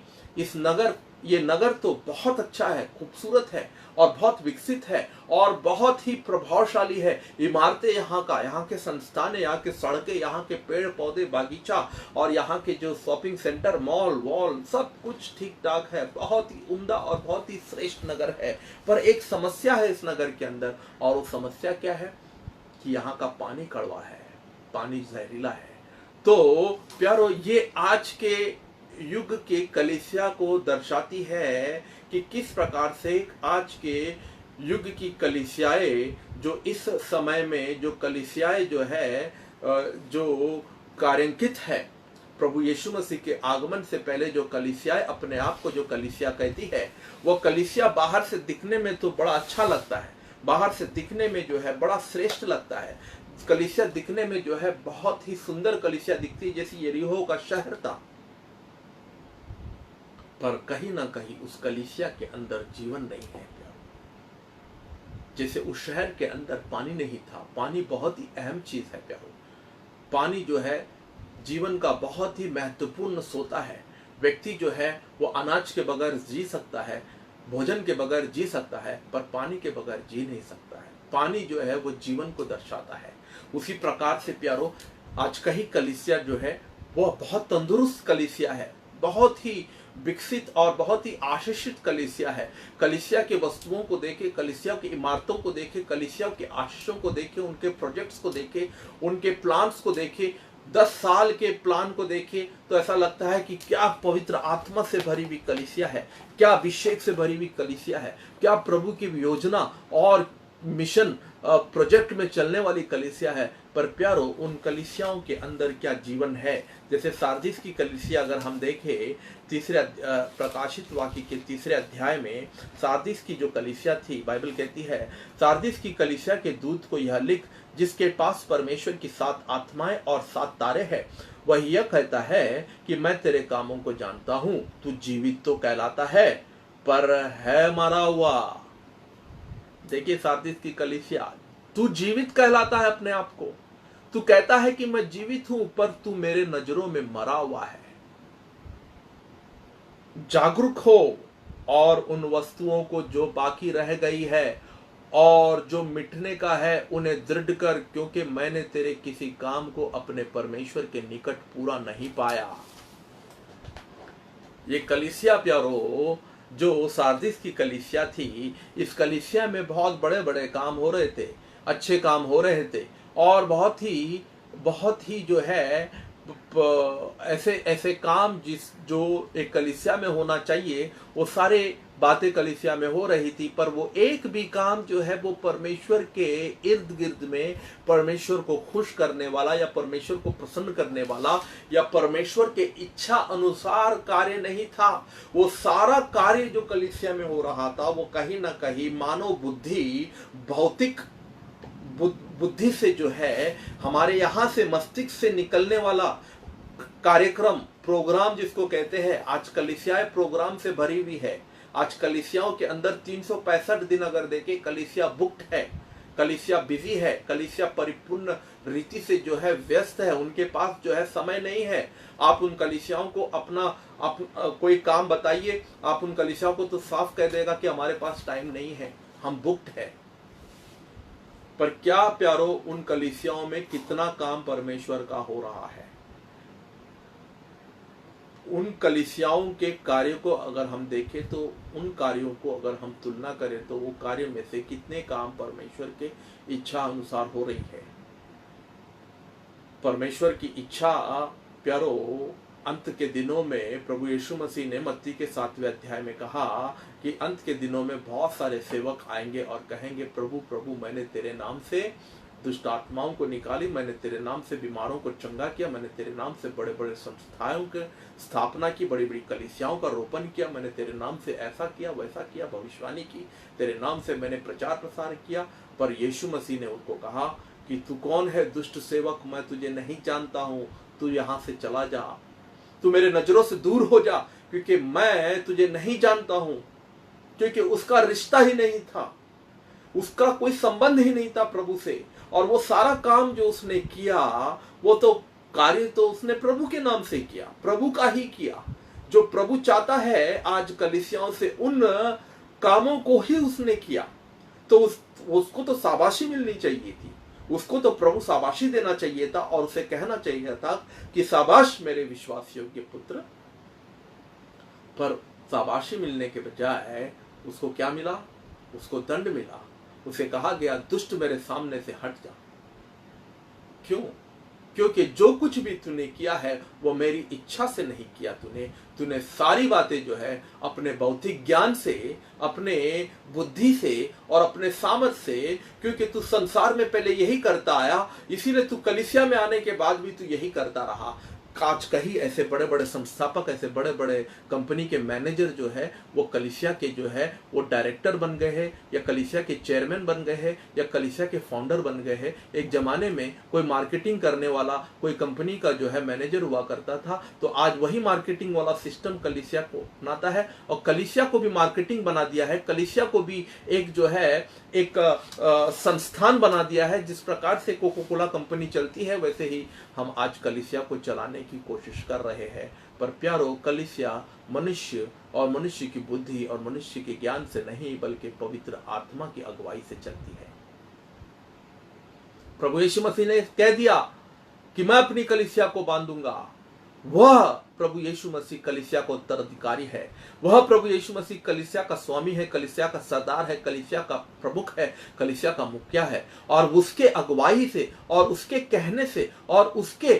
Speaker 1: ये नगर तो बहुत अच्छा है, खूबसूरत है और बहुत विकसित है और बहुत ही प्रभावशाली है। इमारतें यहाँ के संस्थान, यहाँ के सड़कें, यहाँ के पेड़ पौधे, बागीचा और यहाँ के जो शॉपिंग सेंटर, मॉल वॉल, सब कुछ ठीक ठाक है। बहुत ही उम्दा और बहुत ही श्रेष्ठ नगर है। पर एक समस्या है इस नगर के अंदर, और वो समस्या क्या है कि यहाँ का पानी कड़वा है, पानी जहरीला है। तो प्यारो, ये आज के युग के कलीसिया को दर्शाती है कि किस प्रकार से आज के युग की कलीसियाएं, जो इस समय में जो कलीसियाएं जो है जो कार्यांकित है प्रभु यीशु मसीह के आगमन से पहले, जो कलीसियाएं अपने आप को जो कलीसिया कहती है, वो कलीसिया बाहर से दिखने में तो बड़ा अच्छा लगता है, बाहर से दिखने में जो है बड़ा श्रेष्ठ लगता है। कलीसिया दिखने में जो है बहुत ही सुंदर कलीसिया दिखती है, जैसे यरीहो का शहर था। पर कहीं ना कहीं उस कलीसिया के अंदर जीवन नहीं है। जैसे उस शहर के अंदर पानी नहीं था। पानी बहुत ही अहम चीज है प्यारो। पानी जो है जीवन का बहुत ही महत्वपूर्ण सोता है। व्यक्ति जो है वो अनाज के बगैर जी सकता है, भोजन के बगैर जी सकता है, पर पानी के बगैर जी नहीं सकता है। पानी जो है वो जीवन को दर्शाता है। उसी प्रकार से प्यारो, आज का ही कलीसिया जो है वो बहुत तंदुरुस्त कलीसिया है, बहुत ही विकसित और बहुत ही आशीषित कलीसिया है। कलीसिया के वस्तुओं को देखे, कलीसिया की इमारतों को देखे, कलीसिया के आशीषों को देखे, उनके प्रोजेक्ट्स को देखे, उनके प्लान्स को देखे, 10 साल के प्लान को देखे, तो ऐसा लगता है कि क्या पवित्र आत्मा से भरी हुई कलीसिया है, क्या अभिषेक से भरी हुई कलीसिया है, क्या प्रभु की योजना और मिशन प्रोजेक्ट में चलने वाली कलीसिया है। पर प्यारो, उन कलीसियाओं के अंदर क्या जीवन है। जैसे सारदीस की कलीसिया अगर हम देखें, तीसरे प्रकाशित वाक्य के 3 अध्याय में सारदीस की जो कलीसिया थी, बाइबल कहती है, सारदीस की कलीसिया के दूत को यह लिख, जिसके पास परमेश्वर की 7 आत्माएं और 7 तारे हैं, वह यह कहता है कि मैं तेरे कामों को जानता हूं। तू जीवित तो कहलाता है, पर है मरा हुआ। देखिए, सारदीस की कलीसिया, तू जीवित कहलाता है अपने आप को, तू कहता है कि मैं जीवित हूं, पर तू मेरे नजरों में मरा हुआ है। जागरूक हो और उन वस्तुओं को जो बाकी रह गई है और जो मिटने का है उन्हें दृढ़ कर, क्योंकि मैंने तेरे किसी काम को अपने परमेश्वर के निकट पूरा नहीं पाया। ये कलीसिया प्यारो जो सारदीस की कलीसिया थी, इस कलीसिया में बहुत बड़े बड़े काम हो रहे थे, अच्छे काम हो रहे थे, और बहुत ही जो है ऐसे ऐसे काम जो एक कलीसिया में होना चाहिए, वो सारे बातें कलीसिया में हो रही थी। पर वो एक भी काम जो है वो परमेश्वर के इर्द गिर्द में परमेश्वर को खुश करने वाला, या परमेश्वर को प्रसन्न करने वाला, या परमेश्वर के इच्छा अनुसार कार्य नहीं था। वो सारा कार्य जो कलीसिया में हो रहा था वो कहीं ना कहीं मानव बुद्धि, भौतिक बुद्धि से जो है, हमारे यहाँ से मस्तिष्क से निकलने वाला कार्यक्रम, प्रोग्राम जिसको कहते हैं, आज कलीसियाएं प्रोग्राम से भरी हुई है। आज कलीसियाओं के अंदर 365 दिन अगर देखें, कलीसिया बुक्ड है, कलीसिया बिजी है, कलीसिया परिपूर्ण रीति से जो है व्यस्त है, उनके पास जो है समय नहीं है। आप उन कलीसियाओं को कोई काम बताइए, आप उन कलीसियाओं को तो साफ कह देगा कि हमारे पास टाइम नहीं है, हम बुक्ड है। पर क्या प्यारो, उन कलीसियाओं में कितना काम परमेश्वर का हो रहा है। उन कलीसियाओं के कार्य को अगर हम देखें तो उन कार्यों को अगर हम तुलना करें तो वो कार्य में से कितने काम परमेश्वर के इच्छा अनुसार हो रही है। परमेश्वर की इच्छा प्यारो, अंत के दिनों में प्रभु यीशु मसीह ने मत्ती के 7वें अध्याय में कहा कि अंत के दिनों में बहुत सारे सेवक आएंगे और कहेंगे, प्रभु प्रभु, मैंने तेरे नाम से दुष्ट आत्माओं को निकाली, मैंने तेरे नाम से बीमारों को चंगा किया, मैंने तेरे नाम से बड़े बड़े संस्थाओं की स्थापना की, बड़ी बड़ी कलीसियाओं का रोपण किया, मैंने तेरे नाम से ऐसा किया वैसा किया, भविष्यवाणी की, तेरे नाम से मैंने प्रचार प्रसार किया। पर यीशु मसीह ने उनको कहा कि तू कौन है दुष्ट सेवक, मैं तुझे नहीं जानता हूं, तू यहां से चला जा, तू मेरे नजरों से दूर हो जा, क्योंकि मैं तुझे नहीं जानता हूं। क्योंकि उसका रिश्ता ही नहीं था, उसका कोई संबंध ही नहीं था प्रभु से। और वो सारा काम जो उसने किया, वो तो कार्य तो उसने प्रभु के नाम से किया, प्रभु का ही किया। जो प्रभु चाहता है आज कलीसियाओं से, उन कामों को ही उसने किया। तो उसको तो शाबाशी मिलनी चाहिए थी, उसको तो प्रभु शाबाशी देना चाहिए था, और उसे कहना चाहिए था कि शाबाश मेरे विश्वास योग्य पुत्र। पर शाबाशी मिलने के बजाय उसको क्या मिला? उसको दंड मिला। उसे कहा गया, दुष्ट मेरे सामने से हट जा। क्यों? क्योंकि जो कुछ भी तूने किया है वो मेरी इच्छा से नहीं किया। तूने सारी बातें जो है अपने बौद्धिक ज्ञान से, अपने बुद्धि से और अपने सामर्थ से, क्योंकि तू संसार में पहले यही करता आया, इसीलिए तू कलीसिया में आने के बाद भी तू यही करता रहा। आज कहीं ऐसे बड़े बड़े संस्थापक, ऐसे बड़े बड़े कंपनी के मैनेजर जो है, वो कलीसिया के जो है वो डायरेक्टर बन गए हैं, या कलीसिया के चेयरमैन बन गए हैं, या कलीसिया के फाउंडर बन गए हैं। एक जमाने में कोई मार्केटिंग करने वाला कोई कंपनी का जो है मैनेजर हुआ करता था, तो आज वही मार्केटिंग वाला सिस्टम कलीसिया को अपनाता है, और कलीसिया को भी मार्केटिंग बना दिया है, कलीसिया को भी एक जो है एक संस्थान बना दिया है। जिस प्रकार से कोका कोला कंपनी चलती है, वैसे ही हम आज कलीसिया को चलाने की कोशिश कर रहे हैं। पर प्यारो, कलीसिया मनुष्य और मनुष्य की बुद्धि और मनुष्य के ज्ञान से नहीं, बल्कि पवित्र आत्मा की अगुवाई से चलती है। प्रभु यीशु मसीह ने कह दिया कि मैं अपनी कलीसिया को बांधूंगा। वह प्रभु यीशु मसीह कलीसिया का उत्तराधिकारी है, वह प्रभु यीशु मसीह कलीसिया का स्वामी है, कलीसिया का सरदार है, कलीसिया का प्रमुख है, कलीसिया का मुखिया है। और उसके अगुवाई से और उसके कहने से और उसके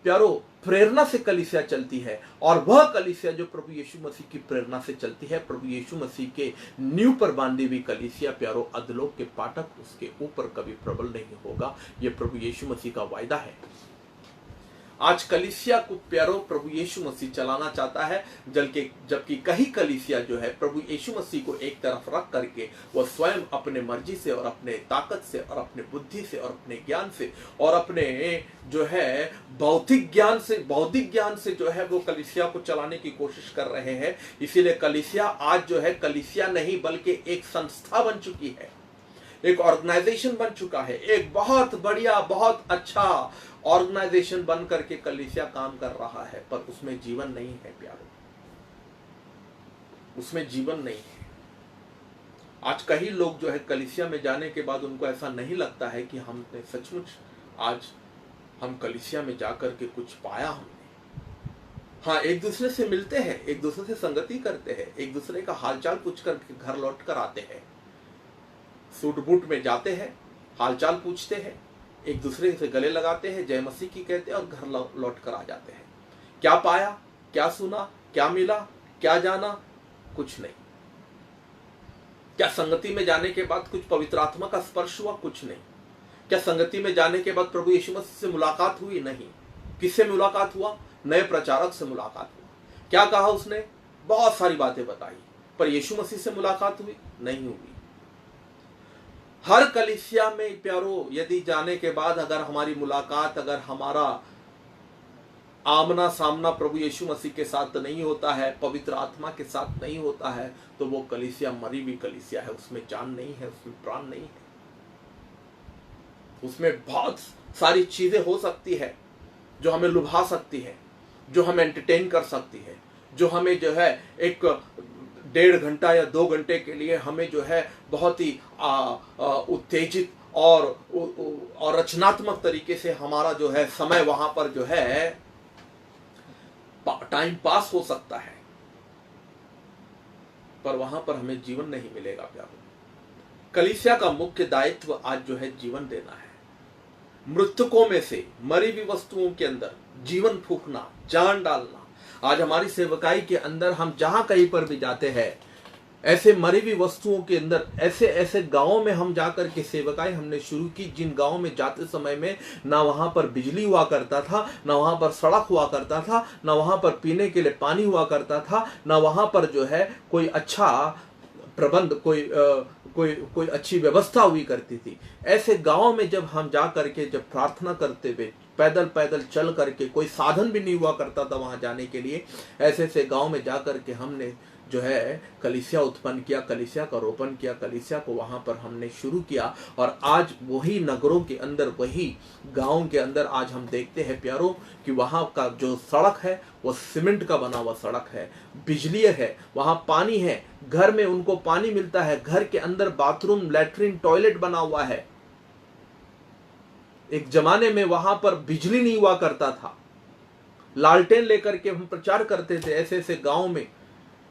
Speaker 1: प्यारो प्रेरणा से कलीसिया चलती है। और वह कलीसिया जो प्रभु यीशु मसीह की प्रेरणा से चलती है, प्रभु यीशु मसीह के नींव पर बांधी हुई कलीसिया प्यारो, अधलोक के पाठक उसके ऊपर कभी प्रबल नहीं होगा। यह प्रभु यीशु मसीह का वायदा है। आज कलीसिया को प्यारो प्रभु यीशु मसीह चलाना चाहता है, जबकि कई कलीसिया जो है प्रभु यीशु मसीह को एक तरफ रख करके वह स्वयं अपने मर्जी से और अपने ताकत से और अपने बुद्धि से और अपने ज्ञान से और अपने जो है बौद्धिक ज्ञान से जो है वो कलीसिया को चलाने की कोशिश कर रहे हैं। इसीलिए कलीसिया आज जो है कलीसिया नहीं, बल्कि एक संस्था बन चुकी है, एक ऑर्गेनाइजेशन बन चुका है। एक बहुत बढ़िया, बहुत अच्छा ऑर्गेनाइजेशन बन करके कलीसिया काम कर रहा है, पर उसमें जीवन नहीं है प्यारो, उसमें जीवन नहीं है। आज कई लोग जो है कलीसिया में जाने के बाद उनको ऐसा नहीं लगता है कि हमने सचमुच आज हम कलीसिया में जाकर के कुछ पाया। हाँ, एक दूसरे से मिलते हैं, एक दूसरे से संगति करते हैं, एक दूसरे का हालचाल पूछ कर घर लौट कर आते हैं, सूट बूट में जाते हैं, हालचाल पूछते हैं, एक दूसरे से गले लगाते हैं, जय मसीह की कहते हैं और घर लौट कर आ जाते हैं। क्या पाया, क्या सुना, क्या मिला, क्या जाना? कुछ नहीं। क्या संगति में जाने के बाद कुछ पवित्र आत्मा का स्पर्श हुआ? कुछ नहीं। क्या संगति में जाने के बाद प्रभु यीशु मसीह से मुलाकात हुई? नहीं। किससे मुलाकात हुआ? नए प्रचारक से मुलाकात हुआ। क्या कहा उसने? बहुत सारी बातें बताई, पर यीशु मसीह से मुलाकात हुई? नहीं हुई। हर कलीसिया में प्यारो, यदि जाने के बाद अगर हमारी मुलाकात, अगर हमारा आमना सामना प्रभु यीशु मसीह के साथ नहीं होता है, पवित्र आत्मा के साथ नहीं होता है, तो वो कलीसिया मरी हुई कलीसिया है। उसमें जान नहीं है, उसमें प्राण नहीं है। उसमें बहुत सारी चीजें हो सकती है जो हमें लुभा सकती है, जो हमें एंटरटेन कर सकती है, जो हमें जो है एक 1.5 घंटा या 2 घंटे के लिए हमें जो है बहुत ही उत्तेजित और रचनात्मक तरीके से हमारा जो है समय वहां पर जो है टाइम पास हो सकता है, पर वहां पर हमें जीवन नहीं मिलेगा प्यारो। कलीसिया का मुख्य दायित्व आज जो है जीवन देना है। मृतकों में से, मरी हुई वस्तुओं के अंदर जीवन फूंकना, जान डालना। आज हमारी सेवकाई के अंदर हम जहां कहीं पर भी जाते हैं, ऐसे मरी हुई वस्तुओं के अंदर, ऐसे ऐसे गांवों में हम जाकर के सेवकाई हमने शुरू की, जिन गांवों में जाते समय में ना वहां पर बिजली हुआ करता था, ना वहां पर सड़क हुआ करता था, ना वहां पर पीने के लिए पानी हुआ करता था, ना वहां पर जो है कोई अच्छा प्रबंध, कोई अच्छी व्यवस्था हुई करती थी। ऐसे गांवों में जब हम जा करके जब प्रार्थना करते हुए पैदल पैदल चल करके, कोई साधन भी नहीं हुआ करता था वहां जाने के लिए, ऐसे ऐसे गांव में जा करके हमने जो है कलीसिया उत्पन्न किया, कलीसिया का रोपण किया, कलीसिया को वहां पर हमने शुरू किया। और आज वही नगरों के अंदर, वही गांवों के अंदर आज हम देखते हैं प्यारों कि वहां का जो सड़क है वो सीमेंट का बना हुआ सड़क है, बिजली है, वहां पानी है, घर में उनको पानी मिलता है, घर के अंदर बाथरूम, लैट्रिन, टॉयलेट बना हुआ है। एक जमाने में वहां पर बिजली नहीं हुआ करता था, लालटेन लेकर के हम प्रचार करते थे ऐसे ऐसे गांव में।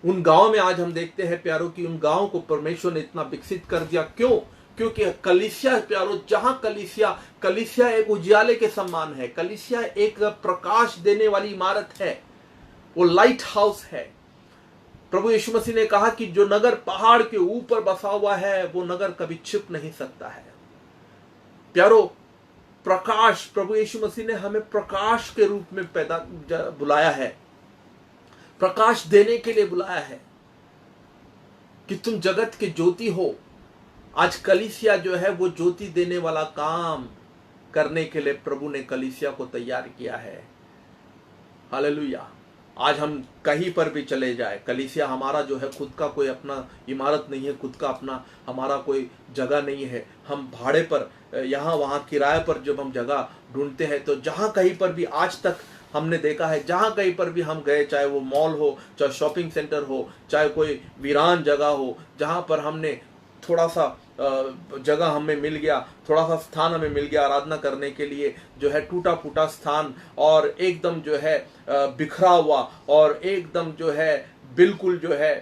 Speaker 1: उन गांव में आज हम देखते हैं प्यारों कि उन गांव को परमेश्वर ने इतना विकसित कर दिया। क्यों? क्योंकि कलीसिया प्यारों, जहां कलीसिया एक उजियाले के समान है, कलीसिया एक प्रकाश देने वाली इमारत है, वो लाइट हाउस है। प्रभु यीशु मसीह ने कहा कि जो नगर पहाड़ के ऊपर बसा हुआ है वो नगर कभी छिप नहीं सकता है। प्यारों, प्रकाश, प्रभु यीशु मसीह ने हमें प्रकाश के रूप में बुलाया है, प्रकाश देने के लिए बुलाया है कि तुम जगत के ज्योति हो। आज कलीसिया जो है वो ज्योति देने वाला काम करने के लिए प्रभु ने कलीसिया को तैयार किया है। हालेलुया। आज हम कहीं पर भी चले जाए, कलीसिया हमारा जो है खुद का कोई अपना इमारत नहीं है, खुद का अपना हमारा कोई जगह नहीं है। हम भाड़े पर, यहाँ वहाँ किराए पर जब हम जगह ढूंढते हैं, तो जहाँ कहीं पर भी आज तक हमने देखा है, जहां कहीं पर भी हम गए, चाहे वो मॉल हो, चाहे शॉपिंग सेंटर हो, चाहे कोई वीरान जगह हो, जहां पर हमने थोड़ा सा जगह हमें मिल गया, थोड़ा सा स्थान हमें मिल गया आराधना करने के लिए, जो है टूटा फूटा स्थान और एकदम जो है बिखरा हुआ और एकदम जो है बिल्कुल जो है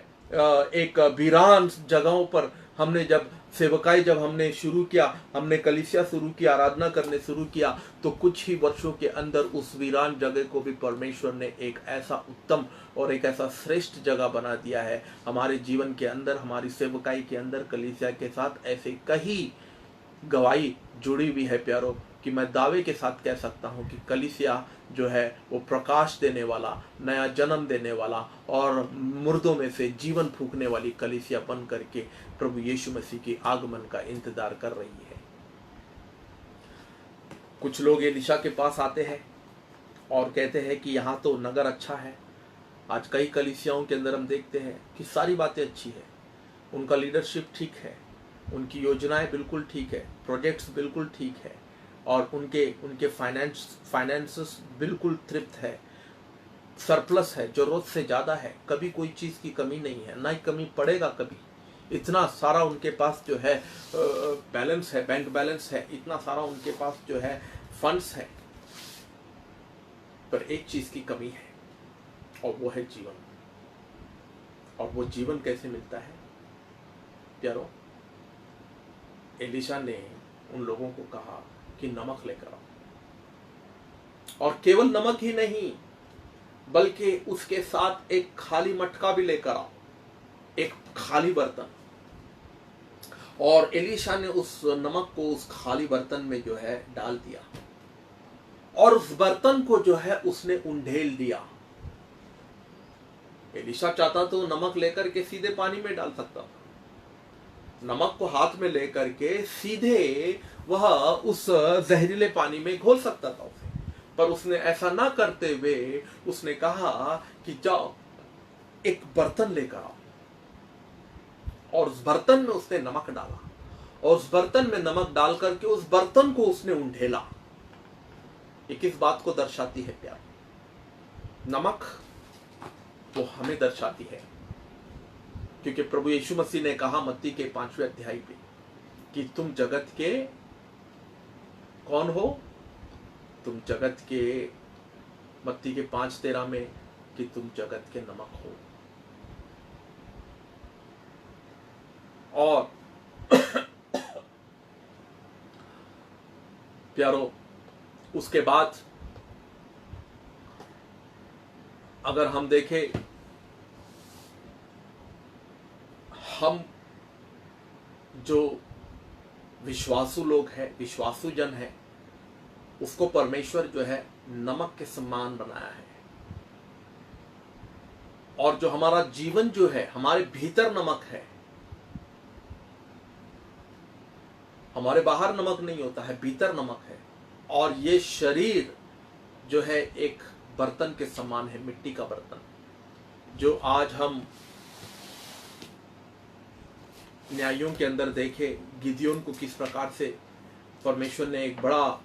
Speaker 1: एक वीरान जगहों पर हमने जब सेवकाई जब हमने शुरू किया, हमने कलीसिया शुरू किया, आराधना करने शुरू किया, तो कुछ ही वर्षों के अंदर उस वीरान जगह को भी परमेश्वर ने एक ऐसा उत्तम और एक ऐसा श्रेष्ठ जगह बना दिया है। हमारे जीवन के अंदर, हमारी सेवकाई के अंदर कलीसिया के साथ ऐसे कई गवाही जुड़ी हुई है प्यारो, कि मैं दावे के साथ कह सकता हूं कि कलीसिया जो है वो प्रकाश देने वाला, नया जन्म देने वाला और मुर्दों में से जीवन फूंकने वाली कलीसिया बन करके प्रभु यीशु मसीह के आगमन का इंतजार कर रही है। कुछ लोग एलिशा के पास आते हैं और कहते हैं कि यहाँ तो नगर अच्छा है। आज कई कलीसियाओं के अंदर हम देखते हैं कि सारी बातें अच्छी है, उनका लीडरशिप ठीक है, उनकी योजनाएं बिल्कुल ठीक है, प्रोजेक्ट्स बिल्कुल ठीक है और उनके फाइनेंसेस बिल्कुल तृप्त है, सरप्लस है, जरूरत से ज़्यादा है, कभी कोई चीज़ की कमी नहीं है, ना ही कमी पड़ेगा कभी। इतना सारा उनके पास जो है बैलेंस है, बैंक बैलेंस है, इतना सारा उनके पास जो है फंड्स है, पर एक चीज़ की कमी है, और वो है जीवन। और वो जीवन कैसे मिलता है प्यारो? एलिशा ने उन लोगों को कहा कि नमक लेकर आओ, और केवल नमक ही नहीं बल्कि उसके साथ एक खाली मटका भी लेकर आओ, एक खाली बर्तन। और एलिशा ने उस नमक को उस खाली बर्तन में जो है डाल दिया, और उस बर्तन को जो है उसने उंडेल दिया। एलिशा चाहता तो नमक लेकर के सीधे पानी में डाल सकता था, नमक को हाथ में लेकर के सीधे वह उस जहरीले पानी में घोल सकता था उसे, पर उसने ऐसा ना करते हुए उसने कहा कि जाओ एक बर्तन लेकर आओ, और उस बर्तन में उसने नमक डाला, और उस बर्तन में नमक डाल करके उस बर्तन को उसने उंडेला। ये किस बात को दर्शाती है प्यार? नमक वो हमें दर्शाती है, क्योंकि प्रभु यीशु मसीह ने कहा मत्ती के 5वें अध्याय पे कि तुम जगत के कौन हो? तुम जगत के, मत्ती के 5:13 में, कि तुम जगत के नमक हो। और प्यारो, उसके बाद अगर हम देखें, हम जो विश्वासु लोग हैं, विश्वासु जन है, उसको परमेश्वर जो है नमक के समान बनाया है। और जो हमारा जीवन जो है, हमारे भीतर नमक है, हमारे बाहर नमक नहीं होता है, भीतर नमक है। और ये शरीर जो है एक बर्तन के समान है, मिट्टी का बर्तन, जो आज हम न्यायों के अंदर देखे गिदियोन को किस प्रकार से परमेश्वर ने एक बड़ा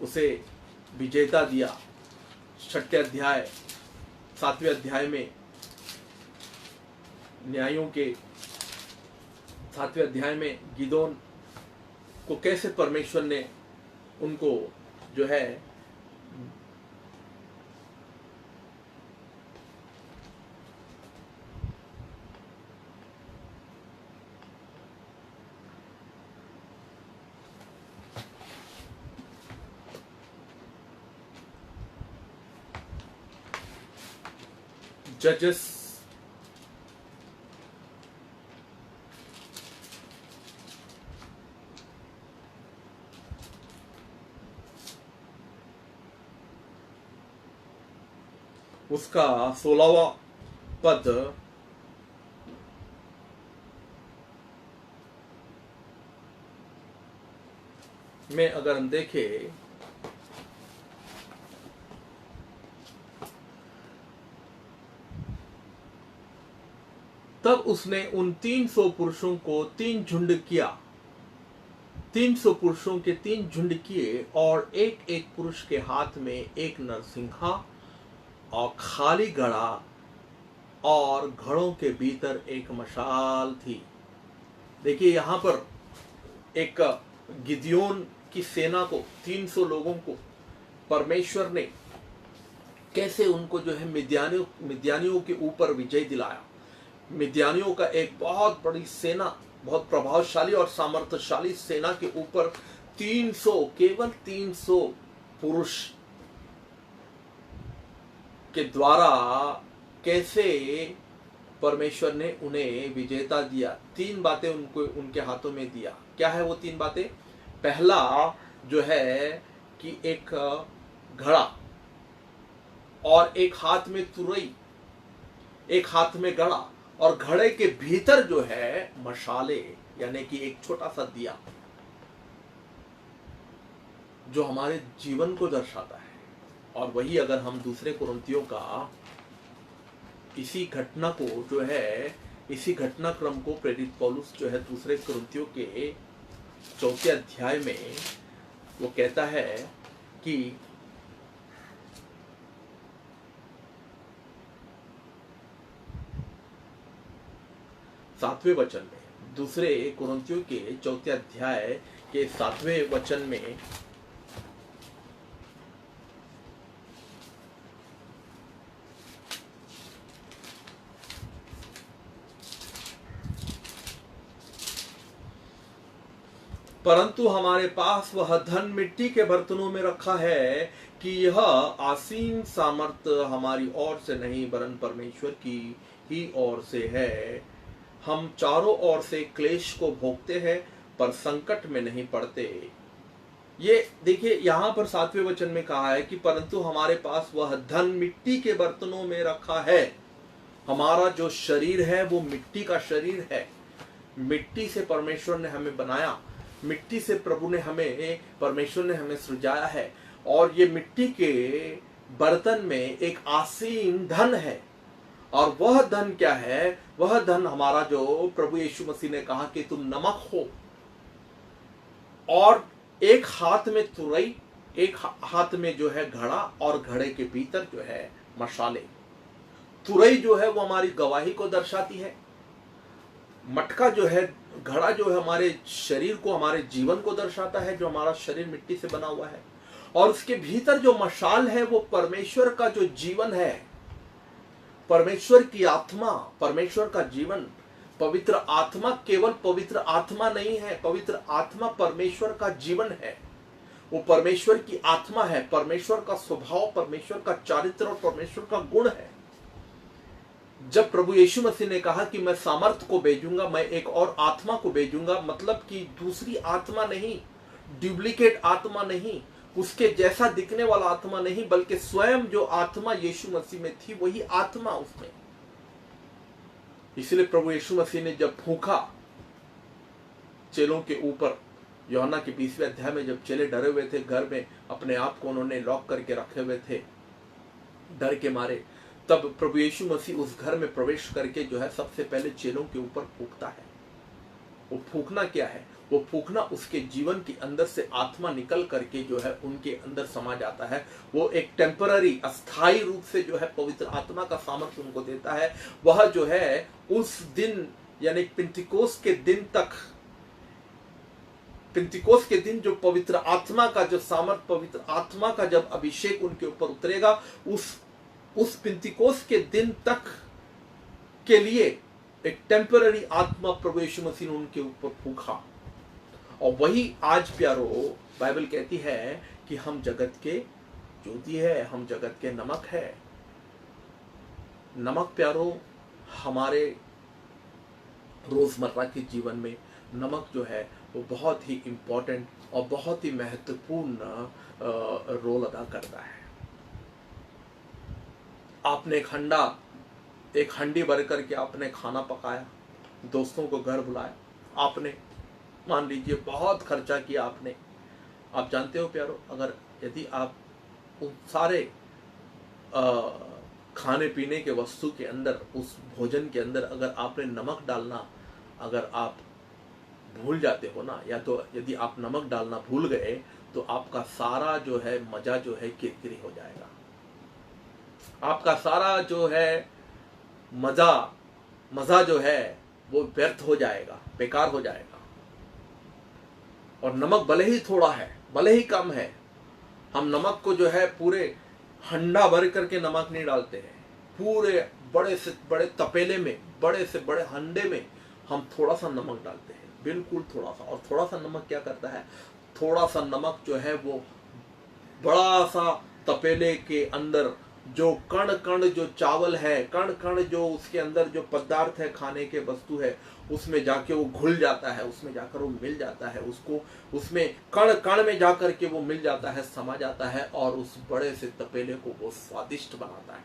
Speaker 1: उसे विजेता दिया। 6वें अध्याय 7वें अध्याय में, न्यायों के 7वें अध्याय में गिदोन को कैसे परमेश्वर ने उनको जो है जजेस उसका 16वां पद में अगर हम देखें, तब उसने उन 300 पुरुषों को 3 झुंड किया, 300 पुरुषों के 3 झुंड किए, और एक एक पुरुष के हाथ में एक नरसिंहा और खाली घड़ा, और घड़ों के भीतर एक मशाल थी। देखिए यहां पर एक गिदियोन की सेना को, 300 लोगों को परमेश्वर ने कैसे उनको जो है मिद्यानियों के ऊपर विजय दिलाया। मिद्यानियों का एक बहुत बड़ी सेना, बहुत प्रभावशाली और सामर्थ्यशाली सेना के ऊपर 300, केवल 300 पुरुष के द्वारा कैसे परमेश्वर ने उन्हें विजेता दिया। 3 बातें उनको, उनके हाथों में दिया। क्या है वो 3 बातें? पहला जो है कि एक घड़ा, और एक हाथ में तुरई, एक हाथ में घड़ा, और घड़े के भीतर जो है मशाले, यानी कि एक छोटा सा दिया, जो हमारे जीवन को दर्शाता है। और वही अगर हम दूसरे कुरिन्थियों का इसी घटना को जो है, इसी घटनाक्रम को प्रेरित पौलुस जो है दूसरे कुरिन्थियों के 4 अध्याय में वो कहता है कि सातवें वचन में, दूसरे कुरिन्थियों के 4 अध्याय के 7वें वचन में परंतु हमारे पास वह धन मिट्टी के बर्तनों में रखा है कि यह असीम सामर्थ्य हमारी ओर से नहीं वरन परमेश्वर की ही ओर से है। हम चारों ओर से क्लेश को भोगते हैं पर संकट में नहीं पड़ते। ये देखिए यहाँ पर 7वें वचन में कहा है कि परंतु हमारे पास वह धन मिट्टी के बर्तनों में रखा है। हमारा जो शरीर है वो मिट्टी का शरीर है। मिट्टी से परमेश्वर ने हमें बनाया, मिट्टी से प्रभु ने हमें, परमेश्वर ने हमें सृजाया है। और ये मिट्टी के बर्तन में एक असीम धन है। और वह धन क्या है? वह धन हमारा, जो प्रभु यीशु मसीह ने कहा कि तुम नमक हो। और एक हाथ में तुरई, एक हाथ में जो है घड़ा, और घड़े के भीतर जो है मशाले। तुरई जो है वो हमारी गवाही को दर्शाती है। मटका जो है, घड़ा जो है हमारे शरीर को, हमारे जीवन को दर्शाता है, जो हमारा शरीर मिट्टी से बना हुआ है। और उसके भीतर जो मशाल है वो परमेश्वर का जो जीवन है, परमेश्वर की आत्मा, परमेश्वर का जीवन। पवित्र आत्मा केवल पवित्र आत्मा नहीं है, पवित्र आत्मा परमेश्वर का जीवन है। वो परमेश्वर की आत्मा है, परमेश्वर का स्वभाव, परमेश्वर का चारित्र और परमेश्वर का गुण है। जब प्रभु यीशु मसीह ने कहा कि मैं सामर्थ को भेजूंगा, मैं एक और आत्मा को भेजूंगा, मतलब कि दूसरी आत्मा नहीं, डुप्लीकेट आत्मा नहीं, उसके जैसा दिखने वाला आत्मा नहीं, बल्कि स्वयं जो आत्मा यीशु मसीह में थी वही आत्मा उसमें। इसलिए प्रभु यीशु मसीह ने जब फूंका चेलों के ऊपर, यूहन्ना के 20वें अध्याय में, जब चेले डरे हुए थे, घर में अपने आप को उन्होंने लॉक करके रखे हुए थे डर के मारे, तब प्रभु यीशु मसीह उस घर में प्रवेश करके जो है सबसे पहले चेलों के ऊपर फूंकता है। वो फूंकना क्या है? वो फूंकना उसके जीवन के अंदर से आत्मा निकल करके जो है उनके अंदर समा जाता है। वो एक टेम्पररी, अस्थाई रूप से जो है पवित्र आत्मा का सामर्थ्य उनको देता है। वह जो है उस दिन, यानी पिंतीकोस्त के दिन तक, पिंतीकोस्त के दिन जो पवित्र आत्मा का जो सामर्थ्य, पवित्र आत्मा का जब अभिषेक उनके ऊपर उतरेगा, उस पिंतीकोस्त के दिन तक के लिए एक टेम्पररी आत्मा प्रभु यीशु मसीह ने उनके ऊपर फूंका। और वही आज प्यारो बाइबल कहती है कि हम जगत के ज्योति है, हम जगत के नमक है। नमक प्यारो हमारे रोजमर्रा के जीवन में नमक जो है वो बहुत ही इंपॉर्टेंट और बहुत ही महत्वपूर्ण रोल अदा करता है। आपने एक हंडी भर करके आपने खाना पकाया, दोस्तों को घर बुलाया, आपने मान लीजिए बहुत खर्चा किया आपने। आप जानते हो प्यारो, अगर यदि आप उन सारे खाने पीने के वस्तु के अंदर, उस भोजन के अंदर अगर आपने नमक डालना, अगर आप भूल जाते हो ना, या तो यदि आप नमक डालना भूल गए तो आपका सारा जो है मजा जो है किरकिरी हो जाएगा। आपका सारा जो है मजा जो है वो व्यर्थ हो जाएगा, बेकार हो जाएगा। और नमक भले ही थोड़ा है, भले ही कम है, हम नमक को जो है पूरे हंडा भर करके नमक नहीं डालते हैं। पूरे बड़े से बड़े तपेले में, बड़े से बड़े हंडे में हम थोड़ा सा नमक डालते हैं, बिल्कुल थोड़ा सा। और थोड़ा सा नमक क्या करता है? थोड़ा सा नमक जो है वो बड़ा सा तपेले के अंदर जो कण कण जो चावल है, कण कण जो उसके अंदर जो पदार्थ है, खाने के वस्तु है, उसमें जाके वो घुल जाता है, उसमें जाकर वो मिल जाता है, उसको उसमें कण कण में जाकर के वो मिल जाता है, समा जाता है, और उस बड़े से तपेले को वो स्वादिष्ट बनाता है।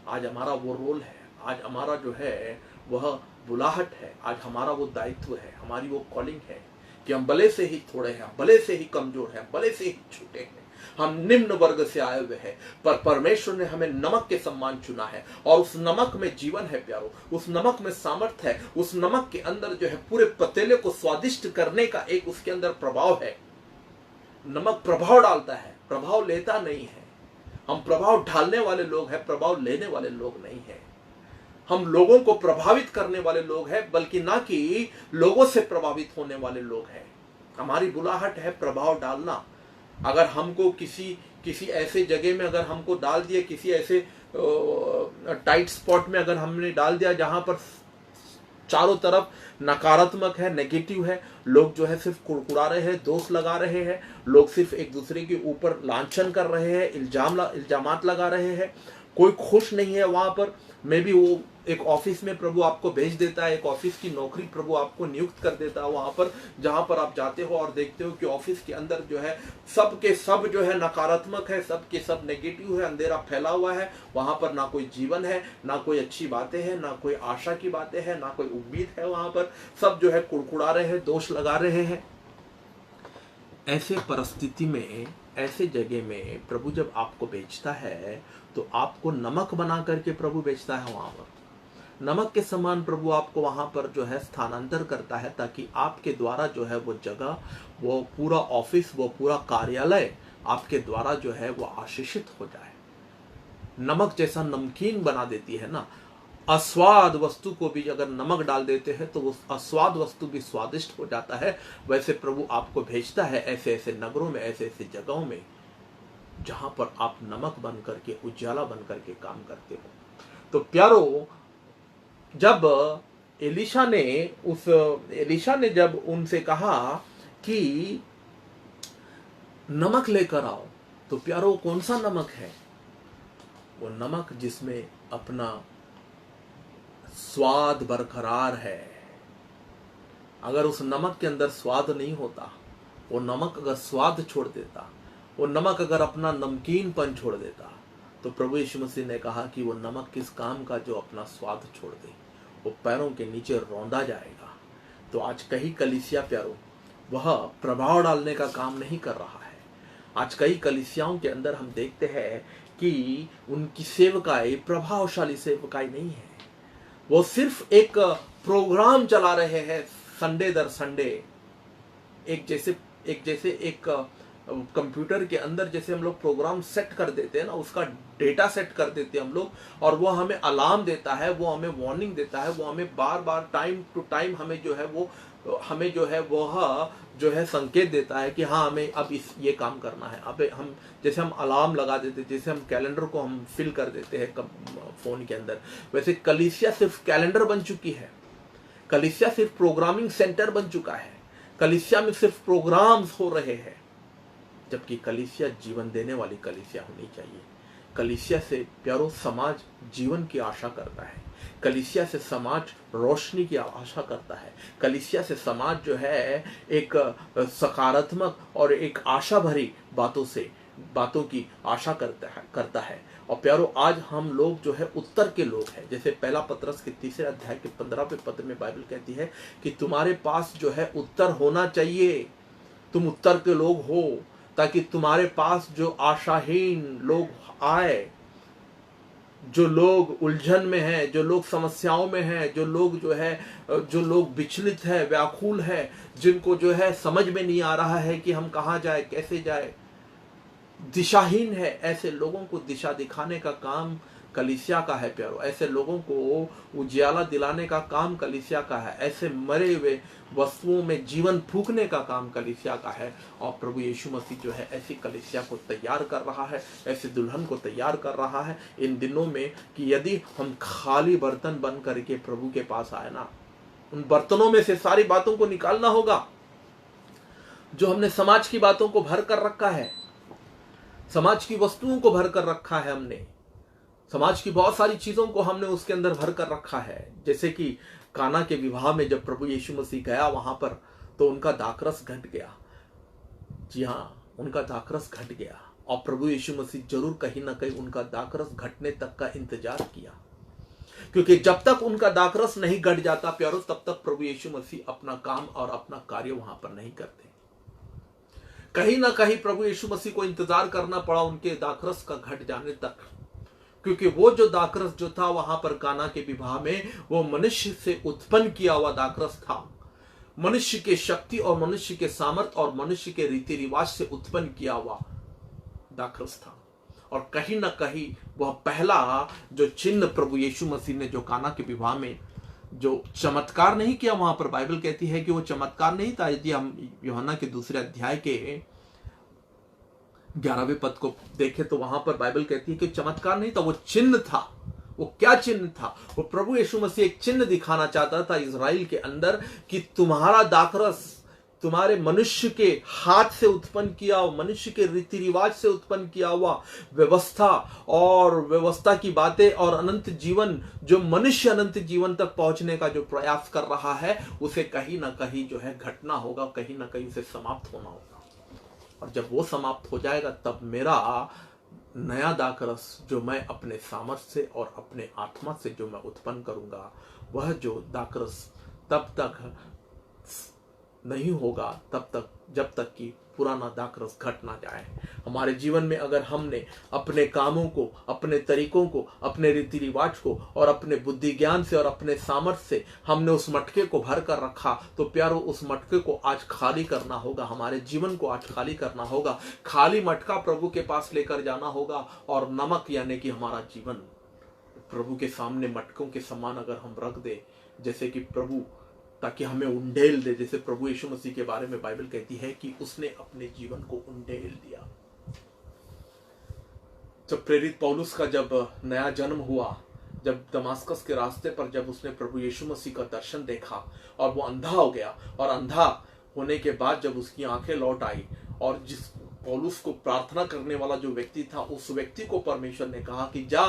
Speaker 1: आज हमारा वो रोल है, आज हमारा जो है वह बुलाहट है, आज हमारा वो दायित्व है, हमारी वो कॉलिंग है कि हम भले से ही थोड़े हैं, भले से ही कमजोर हैं, भले से ही छोटे हैं, हम निम्न वर्ग से आए हुए हैं, पर परमेश्वर ने हमें नमक के समान चुना है। और उस नमक में जीवन है प्यारो, उस नमक में सामर्थ्य है, उस नमक के अंदर जो है पूरे पतीले को स्वादिष्ट करने का एक उसके अंदर प्रभाव है। नमक प्रभाव डालता है, प्रभाव लेता नहीं है। हम प्रभाव ढालने वाले लोग हैं, प्रभाव लेने वाले लोग नहीं हैं। हम लोगों को प्रभावित करने वाले लोग हैं, बल्कि ना कि लोगों से प्रभावित होने वाले लोग हैं। हमारी बुलाहट है प्रभाव डालना। अगर हमको किसी ऐसे जगह में अगर हमको डाल दिया, किसी ऐसे टाइट स्पॉट में अगर हमने डाल दिया जहां पर चारों तरफ नकारात्मक है, नेगेटिव है। लोग जो है सिर्फ कुड़कुड़ा रहे हैं, दोष लगा रहे हैं, लोग सिर्फ एक दूसरे के ऊपर लांछन कर रहे हैं, इल्जामात लगा रहे हैं। कोई खुश नहीं है वहां पर। मे बी वो एक ऑफिस में प्रभु आपको भेज देता है, एक ऑफिस की नौकरी प्रभु आपको नियुक्त कर देता है वहां पर, जहां पर आप जाते हो और देखते हो कि ऑफिस के अंदर जो है सब के सब जो है नकारात्मक है, सब के सब नेगेटिव है, अंधेरा फैला हुआ है। वहां पर ना कोई जीवन है, ना कोई अच्छी बातें हैं, ना कोई आशा की बातें हैं, ना कोई उम्मीद है। वहां पर सब जो है कुड़कुड़ा रहे हैं, दोष लगा रहे हैं। ऐसे परिस्थिति में, ऐसे जगह में प्रभु जब आपको भेजता है तो आपको नमक बना करके प्रभु भेजता है वहां पर। नमक के समान प्रभु आपको वहां पर जो है स्थानांतर करता है, ताकि आपके द्वारा जो है वो जगह, वो पूरा ऑफिस, वो पूरा कार्यालय आपके द्वारा जो है वो आशीषित हो जाए। नमक जैसा नमकीन बना देती है ना, अस्वाद वस्तु को भी अगर नमक डाल देते हैं तो वो अस्वाद वस्तु भी स्वादिष्ट हो जाता है। वैसे प्रभु आपको भेजता है ऐसे ऐसे नगरों में, ऐसे ऐसे जगहों में, जहां पर आप नमक बन करके, उजाला बन करके काम करते हो। तो प्यारो, जब एलिशा ने जब उनसे कहा कि नमक लेकर आओ, तो प्यारो कौन सा नमक है? वो नमक जिसमें अपना स्वाद बरकरार है। अगर उस नमक के अंदर स्वाद नहीं होता, वो नमक अगर स्वाद छोड़ देता, वो नमक अगर अपना नमकीनपन छोड़ देता, तो प्रभु यीशु मसीह ने कहा कि वो नमक किस काम का जो अपना स्वाद छोड़ दे, वो पैरों के नीचे रौंदा जाएगा। तो आज कई कलीसिया प्यारों, वह प्रभाव डालने का काम नहीं कर रहा है। आज कई कलीसियाओं के अंदर हम देखते हैं कि उनकी सेवकाई प्रभावशाली सेवकाई नहीं है। वो सिर्फ एक प्रोग्राम चला रहे हैं संडे दर संडे। एक जैसे एक कंप्यूटर के अंदर जैसे हम लोग प्रोग्राम सेट कर देते हैं ना, उसका डेटा सेट कर देते हैं हम लोग, और वो हमें अलार्म देता है, वो हमें वार्निंग देता है, वो हमें बार बार टाइम टू टाइम हमें जो है संकेत देता है कि हाँ हमें अब ये काम करना है। अब हम जैसे हम अलार्म लगा देते, जैसे हम कैलेंडर को हम फिल कर देते हैं फोन के अंदर, वैसे कलीसिया सिर्फ कैलेंडर बन चुकी है। कलीसिया सिर्फ प्रोग्रामिंग सेंटर बन चुका है। कलीसिया में सिर्फ प्रोग्राम्स हो रहे हैं, जबकि कलीसिया जीवन देने वाली कलीसिया होनी चाहिए। कलीसिया से प्यारो समाज जीवन की आशा करता है। कलीसिया से समाज रोशनी की आशा करता है। कलीसिया से समाज जो है एक सकारात्मक और एक आशा भरी बातों की आशा करता है। और प्यारो, आज हम लोग जो है उत्तर के लोग हैं। जैसे पहला पतरस के 3 अध्याय के 15वें पद में बाइबल कहती है कि तुम्हारे पास जो है उत्तर होना चाहिए। तुम उत्तर के लोग हो, ताकि तुम्हारे पास जो आशाहीन लोग आए, जो लोग उलझन में हैं, जो लोग समस्याओं में हैं, जो लोग विचलित है, व्याकुल है, जिनको जो है समझ में नहीं आ रहा है कि हम कहाँ जाए, कैसे जाए, दिशाहीन है, ऐसे लोगों को दिशा दिखाने का काम कलीसिया का है प्यारो। ऐसे लोगों को उजियाला दिलाने का काम कलीसिया का है। ऐसे मरे हुए वस्तुओं में जीवन फूंकने का काम कलीसिया का है। और प्रभु यीशु मसीह जो है ऐसी कलीसिया को तैयार कर रहा है, ऐसे दुल्हन को तैयार कर रहा है इन दिनों में, कि यदि हम खाली बर्तन बन करके प्रभु के पास आए ना, उन बर्तनों में से सारी बातों को निकालना होगा जो हमने समाज की बातों को भर कर रखा है, समाज की वस्तुओं को भर कर रखा है, हमने समाज की बहुत सारी चीजों को हमने उसके अंदर भर कर रखा है। जैसे कि काना के विवाह में जब प्रभु यीशु मसीह गया वहां पर, तो उनका दाखरस घट गया। जी हाँ, उनका दाखरस घट गया। और प्रभु यीशु मसीह जरूर कहीं ना कहीं उनका दाखरस घटने तक का इंतजार किया, क्योंकि जब तक उनका दाखरस नहीं घट जाता प्यारो, तब तक प्रभु यीशु मसीह अपना काम और अपना कार्य वहां पर नहीं करते। कहीं ना कहीं प्रभु यीशु मसीह को इंतजार करना पड़ा उनके दाखरस का घट जाने तक, क्योंकि वो जो दाखरस जो था वहां पर काना के विवाह में, वो मनुष्य से उत्पन्न किया हुआ दाखरस था। मनुष्य के शक्ति और मनुष्य के सामर्थ्य और मनुष्य के रीति रिवाज से उत्पन्न किया हुआ दाखरस था। और कहीं ना कहीं वह पहला जो चिन्ह प्रभु यीशु मसीह ने जो काना के विवाह में जो चमत्कार नहीं किया, वहां पर बाइबल कहती है कि वो चमत्कार नहीं था। यदि हम यूहन्ना के 2 अध्याय के 11वें पद को देखें तो वहां पर बाइबल कहती है कि चमत्कार नहीं था, वो चिन्ह था। वो क्या चिन्ह था? वो प्रभु यीशु मसीह एक चिन्ह दिखाना चाहता था इज़राइल के अंदर कि तुम्हारा दाखरस तुम्हारे मनुष्य के हाथ से उत्पन्न किया हुआ, मनुष्य के रीति रिवाज से उत्पन्न किया हुआ व्यवस्था और व्यवस्था की बातें और अनंत जीवन, जो मनुष्य अनंत जीवन तक पहुंचने का जो प्रयास कर रहा है, उसे कहीं ना कहीं जो है घटना होगा, कहीं ना कहीं उसे समाप्त होना होगा। और जब वो समाप्त हो जाएगा तब मेरा नया दाखरस जो मैं अपने सामर्थ्य से और अपने आत्मा से जो मैं उत्पन्न करूंगा, वह जो दाखरस तब तक नहीं होगा तब तक जब तक कि पुराना दाखरस घट ना जाए। हमारे जीवन में अगर हमने अपने कामों को, अपने तरीकों को, अपने रीति रिवाज को और अपने बुद्धि ज्ञान से और अपने सामर्थ्य से हमने उस मटके को भर कर रखा, तो प्यारो उस मटके को आज खाली करना होगा। हमारे जीवन को आज खाली करना होगा। खाली मटका प्रभु के पास लेकर जाना होगा और नमक यानी कि हमारा जीवन प्रभु के सामने मटकों के समान अगर हम रख दे, जैसे कि प्रभु, ताकि हमें उंडेल दे। जैसे प्रभु यीशु मसीह के बारे में बाइबल कहती है कि उसने अपने जीवन को उंडेल दिया। जब प्रेरित पौलुस का जब नया जन्म हुआ, जब दमास्कस के रास्ते पर जब उसने प्रभु यीशु मसीह का दर्शन देखा और वो अंधा हो गया, और अंधा होने के बाद जब उसकी आंखें लौट आई और जिस पौलुस को प्रार्थना करने वाला जो व्यक्ति था, उस व्यक्ति को परमेश्वर ने कहा कि जा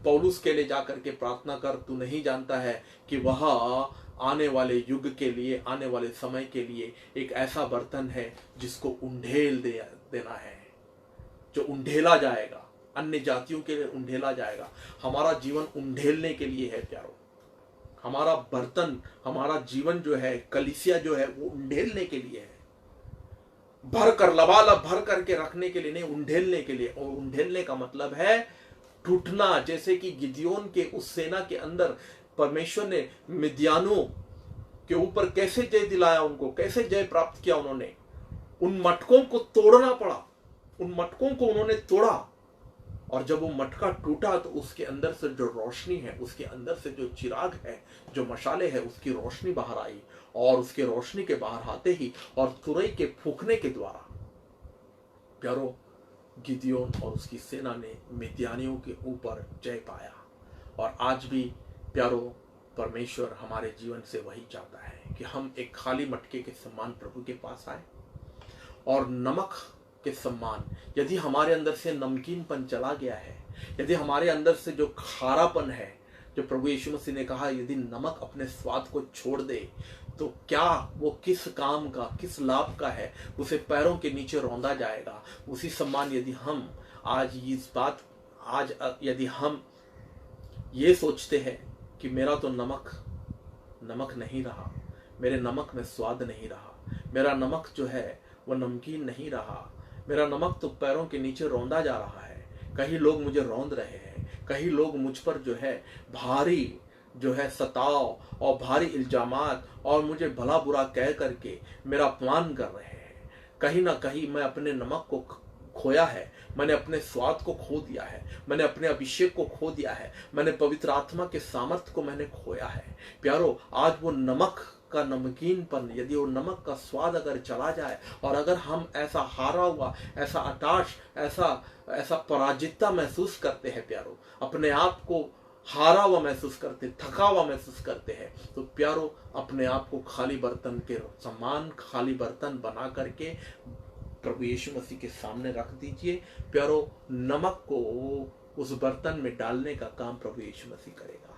Speaker 1: पौलुस के लिए जाकर के प्रार्थना कर, तू नहीं जानता है कि वह आने वाले युग के लिए, आने वाले समय के लिए एक ऐसा बर्तन है जिसको उंडेल देना है, जो उंडेला जाएगा, अन्य जातियों के लिए उंडेला जाएगा। हमारा जीवन उंडेलने के लिए है प्यारो। हमारा बर्तन, हमारा जीवन जो है, कलीसिया जो है, वो उंडेलने के लिए है। भर कर, लबालब भर करके रखने के लिए नहीं, उंडेलने के लिए। और उंडेलने का मतलब है टूटना। जैसे कि गिदियोन के उस सेना के अंदर परमेश्वर ने मिद्यानों के ऊपर कैसे जय दिलाया, उनको कैसे जय प्राप्त किया, उन्होंने उन मटकों को तोड़ना पड़ा, उन मटकों को उन्होंने तोड़ा। और जब वो मटका टूटा तो उसके अंदर से जो रोशनी है, उसके अंदर से जो चिराग है, जो मशाले है, उसकी रोशनी बाहर आई। और उसके रोशनी के बाहर आते ही और तुरई के फूंकने के द्वारा प्यारो गिदियोन और उसकी सेना ने मिद्यानियों के ऊपर जय पाया। और आज भी प्यारो परमेश्वर हमारे जीवन से वही चाहता है कि हम एक खाली मटके के समान प्रभु के पास आए और नमक के समान, यदि हमारे अंदर से नमकीनपन चला गया है, यदि हमारे अंदर से जो खारापन है, जो प्रभु यीशु मसीह ने कहा यदि नमक अपने स्वाद को छोड़ दे तो क्या वो किस काम का, किस लाभ का है, उसे पैरों के नीचे रौंदा जाएगा। उसी समान यदि हम आज यदि हम ये सोचते हैं कि मेरा तो नमक नहीं रहा, मेरे नमक में स्वाद नहीं रहा, मेरा नमक जो है वो नमकीन नहीं रहा, मेरा नमक तो पैरों के नीचे रौंदा जा रहा है, कहीं लोग मुझे रौंद रहे हैं, कहीं लोग मुझ पर जो है भारी जो है सताव और भारी इल्जामात और मुझे भला बुरा कह करके मेरा अपमान कर रहे हैं, कहीं ना कहीं मैं अपने नमक को खोया है, मैंने अपने स्वाद को खो दिया है, मैंने अपने अभिषेक को खो दिया है, मैंने पवित्र आत्मा के सामर्थ्य को मैंने खोया है। प्यारो, आज वो नमक का नमकीनपन, यदि वो नमक का स्वाद अगर चला जाए और अगर हम ऐसा हारा हुआ, ऐसा हताश, ऐसा पराजितता महसूस करते हैं प्यारो, अपने आप को हारा हुआ महसूस करते, थका हुआ महसूस करते हैं, तो प्यारो अपने आप को खाली बर्तन के समान खाली बर्तन बना करके प्रभु यीशु मसीह के सामने रख दीजिए। प्यारो, नमक को उस बर्तन में डालने का काम प्रभु यीशु मसीह करेगा।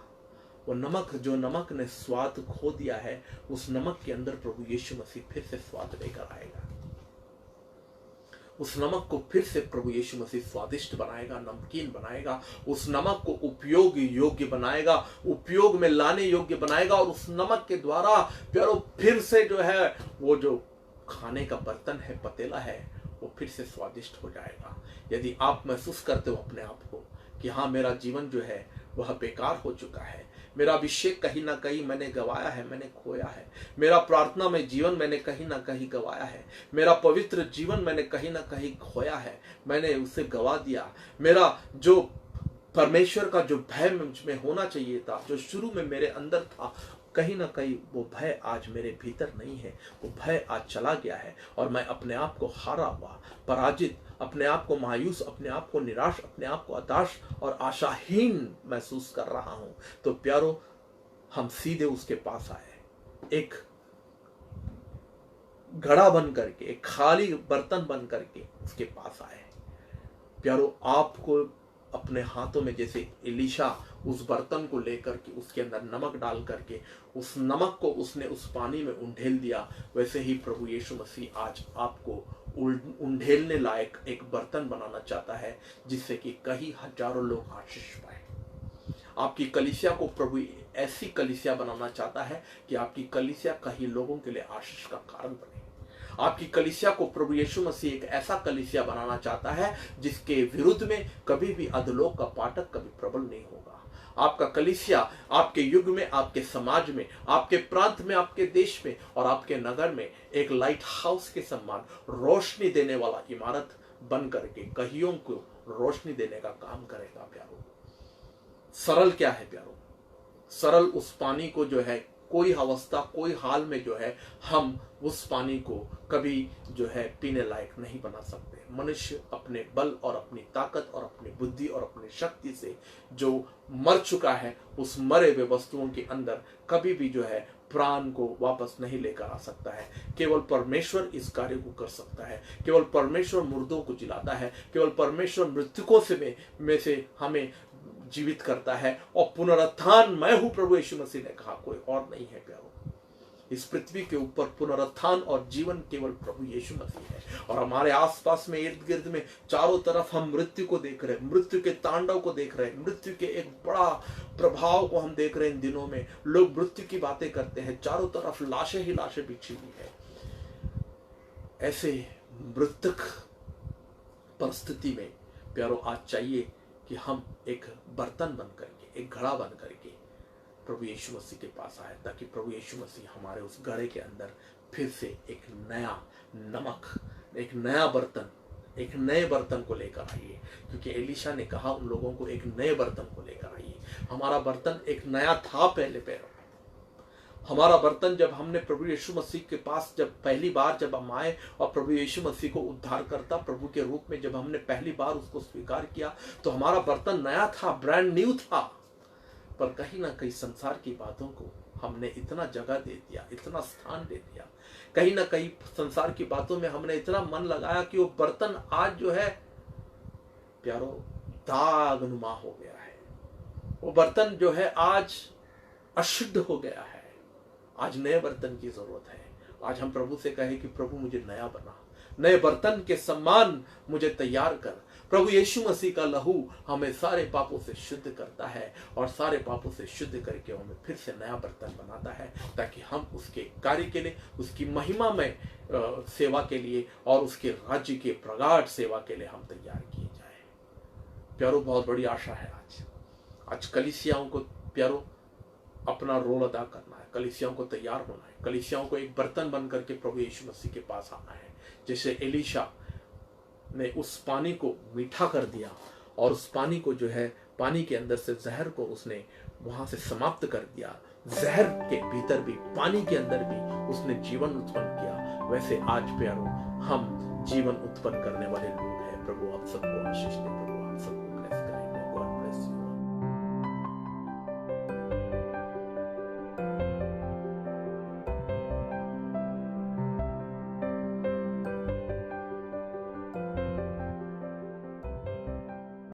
Speaker 1: वो नमक, जो नमक ने स्वाद खो दिया है, उस नमक के अंदर प्रभु यीशु मसीह फिर से स्वाद लेकर आएगा। उस नमक को फिर से प्रभु यीशु मसीह स्वादिष्ट बनाएगा, नमकीन बनाएगा, उस नमक को उपयोग योग्य बनाएगा, उपयोग में लाने योग्य बनाएगा। और उस नमक के द्वारा प्यारो फिर से जो है वो जो खाने का बर्तन है, पतेला है, वो फिर से स्वादिष्ट हो जाएगा। यदि आप महसूस करते हो अपने आप को कि हाँ, मेरा जीवन जो है वह बेकार हो चुका है, मेरा अभिषेक कहीं ना कहीं मैंने गवाया है, मैंने खोया है, मेरा प्रार्थना में जीवन मैंने कहीं ना कहीं गवाया है, मेरा पवित्र जीवन मैंने कहीं ना कहीं खोया है, मैंने उसे गवा दिया, मेरा जो परमेश्वर का जो भय मुझ में होना चाहिए था, जो शुरू में मेरे अंदर था, कहीं ना कहीं वो भय आज मेरे भीतर नहीं है, वो भय आज चला गया है और मैं अपने आप को हारा हुआ, पराजित, अपने आप को मायूस, अपने आप को निराश, अपने आप को हताश और आशाहीन महसूस कर रहा हूं। तो प्यारो, हम सीधे उसके पास आए, एक घड़ा बन करके, एक खाली बर्तन बन करके उसके पास आए। प्यारो, आपको अपने हाथों में, जैसे एलीशा उस बर्तन को लेकर के उसके अंदर नमक डाल करके उस नमक को उसने उस पानी में उंडेल दिया, वैसे ही प्रभु यीशु मसीह आज आपको उंडेलने लायक एक बर्तन बनाना चाहता है, जिससे कि कई हजारों लोग आशीष पाए। आपकी कलीसिया को प्रभु ऐसी कलीसिया बनाना चाहता है कि आपकी कलीसिया कई लोगों के लिए आशीष का कारण बने। आपकी कलीसिया को प्रभु यीशु मसीह एक ऐसा कलीसिया बनाना चाहता है जिसके विरुद्ध में कभी भी अधोलोक का पाठक कभी प्रबल नहीं होगा। आपका कलीसिया आपके युग में, आपके समाज में, आपके प्रांत में, आपके देश में और आपके नगर में एक लाइट हाउस के समान रोशनी देने वाला इमारत बन करके कईयों को रोशनी देने का काम करेगा। प्यारो, सरल क्या है प्यारो? सरल उस पानी को जो है कोई अवस्था, कोई हाल में जो है हम उस पानी को कभी जो है पीने लायक नहीं बना सकते। मनुष्य अपने बल और अपनी ताकत और अपनी बुद्धि और अपनी शक्ति से जो मर चुका है, उस मरे हुए वस्तुओं के अंदर कभी भी जो है प्राण को वापस नहीं लेकर आ सकता है। केवल परमेश्वर इस कार्य को कर सकता है। केवल परमेश्वर मुर्दों को जिलाता है। केवल परमेश्वर मृतकों में से हमें जीवित करता है। और पुनरुत्थान मैं हूं, प्रभु यीशु मसीह ने कहा, कोई और नहीं है प्यारो। इस पृथ्वी के ऊपर पुनरुत्थान और जीवन केवल प्रभु यीशु मसीह है। और हमारे आसपास में, इर्द गिर्द में, चारों तरफ हम मृत्यु को देख रहे हैं, मृत्यु के तांडव को देख रहे हैं, मृत्यु के एक बड़ा प्रभाव को हम देख रहे हैं। इन दिनों में लोग मृत्यु की बातें करते हैं, चारों तरफ लाशें ही लाशें बिछी हुई है। ऐसे मृतक परिस्थिति में प्यारो, आज चाहिए कि हम एक बर्तन बन करके, एक घड़ा बन करके प्रभु यीशु मसीह के पास आए, ताकि प्रभु यीशु मसीह हमारे उस घड़े के अंदर फिर से एक नया नमक, एक नया बर्तन, एक नए बर्तन को लेकर आइए। क्योंकि एलीशा ने कहा उन लोगों को, एक नए बर्तन को लेकर आइए। हमारा बर्तन एक नया था पहले पैरों। हमारा बर्तन जब हमने प्रभु यीशु मसीह के पास जब पहली बार जब हम आए और प्रभु यीशु मसीह को उद्धारकर्ता प्रभु के रूप में जब हमने पहली बार उसको स्वीकार किया, तो हमारा बर्तन नया था, ब्रांड न्यू था। पर कहीं ना कहीं संसार की बातों को हमने इतना जगह दे दिया, इतना स्थान दे दिया। कहीं ना कहीं संसार की बातों में हमने इतना मन लगाया कि वो बर्तन आज जो है प्यारो दागनुमा हो गया है। वो बर्तन जो है आज अशुद्ध हो गया है। आज नए बर्तन की जरूरत है। आज हम प्रभु से कहें कि प्रभु मुझे नया बना, नए बर्तन के समान मुझे तैयार कर। प्रभु यीशु मसीह का लहू हमें सारे पापों से शुद्ध करता है और सारे पापों से शुद्ध करके हमें फिर से नया बर्तन बनाता है, ताकि हम उसके कार्य के लिए, उसकी महिमा में सेवा के लिए और उसके राज्य के प्रगाढ़ सेवा के लिए हम तैयार किए जाए। प्यारो, बहुत बड़ी आशा है आज कलीसियाओं को प्यारो अपना रोल अदा करना है, कलीसियाओं को तैयार होना है, कलीसियाओं को एक बर्तन बन करके प्रभु यीशु मसीह के पास आना है। जैसे एलीशा ने उस पानी को मीठा कर दिया और उस पानी को जो है, पानी के अंदर से जहर को उसने वहां से समाप्त कर दिया। जहर के भीतर भी, पानी के अंदर भी उसने जीवन उत्पन्न किया। वैसे आज प्यारो हम जीवन उत्पन्न करने वाले लोग हैं। प्रभु आप सबको आशीष दे। प्रभु आप सबको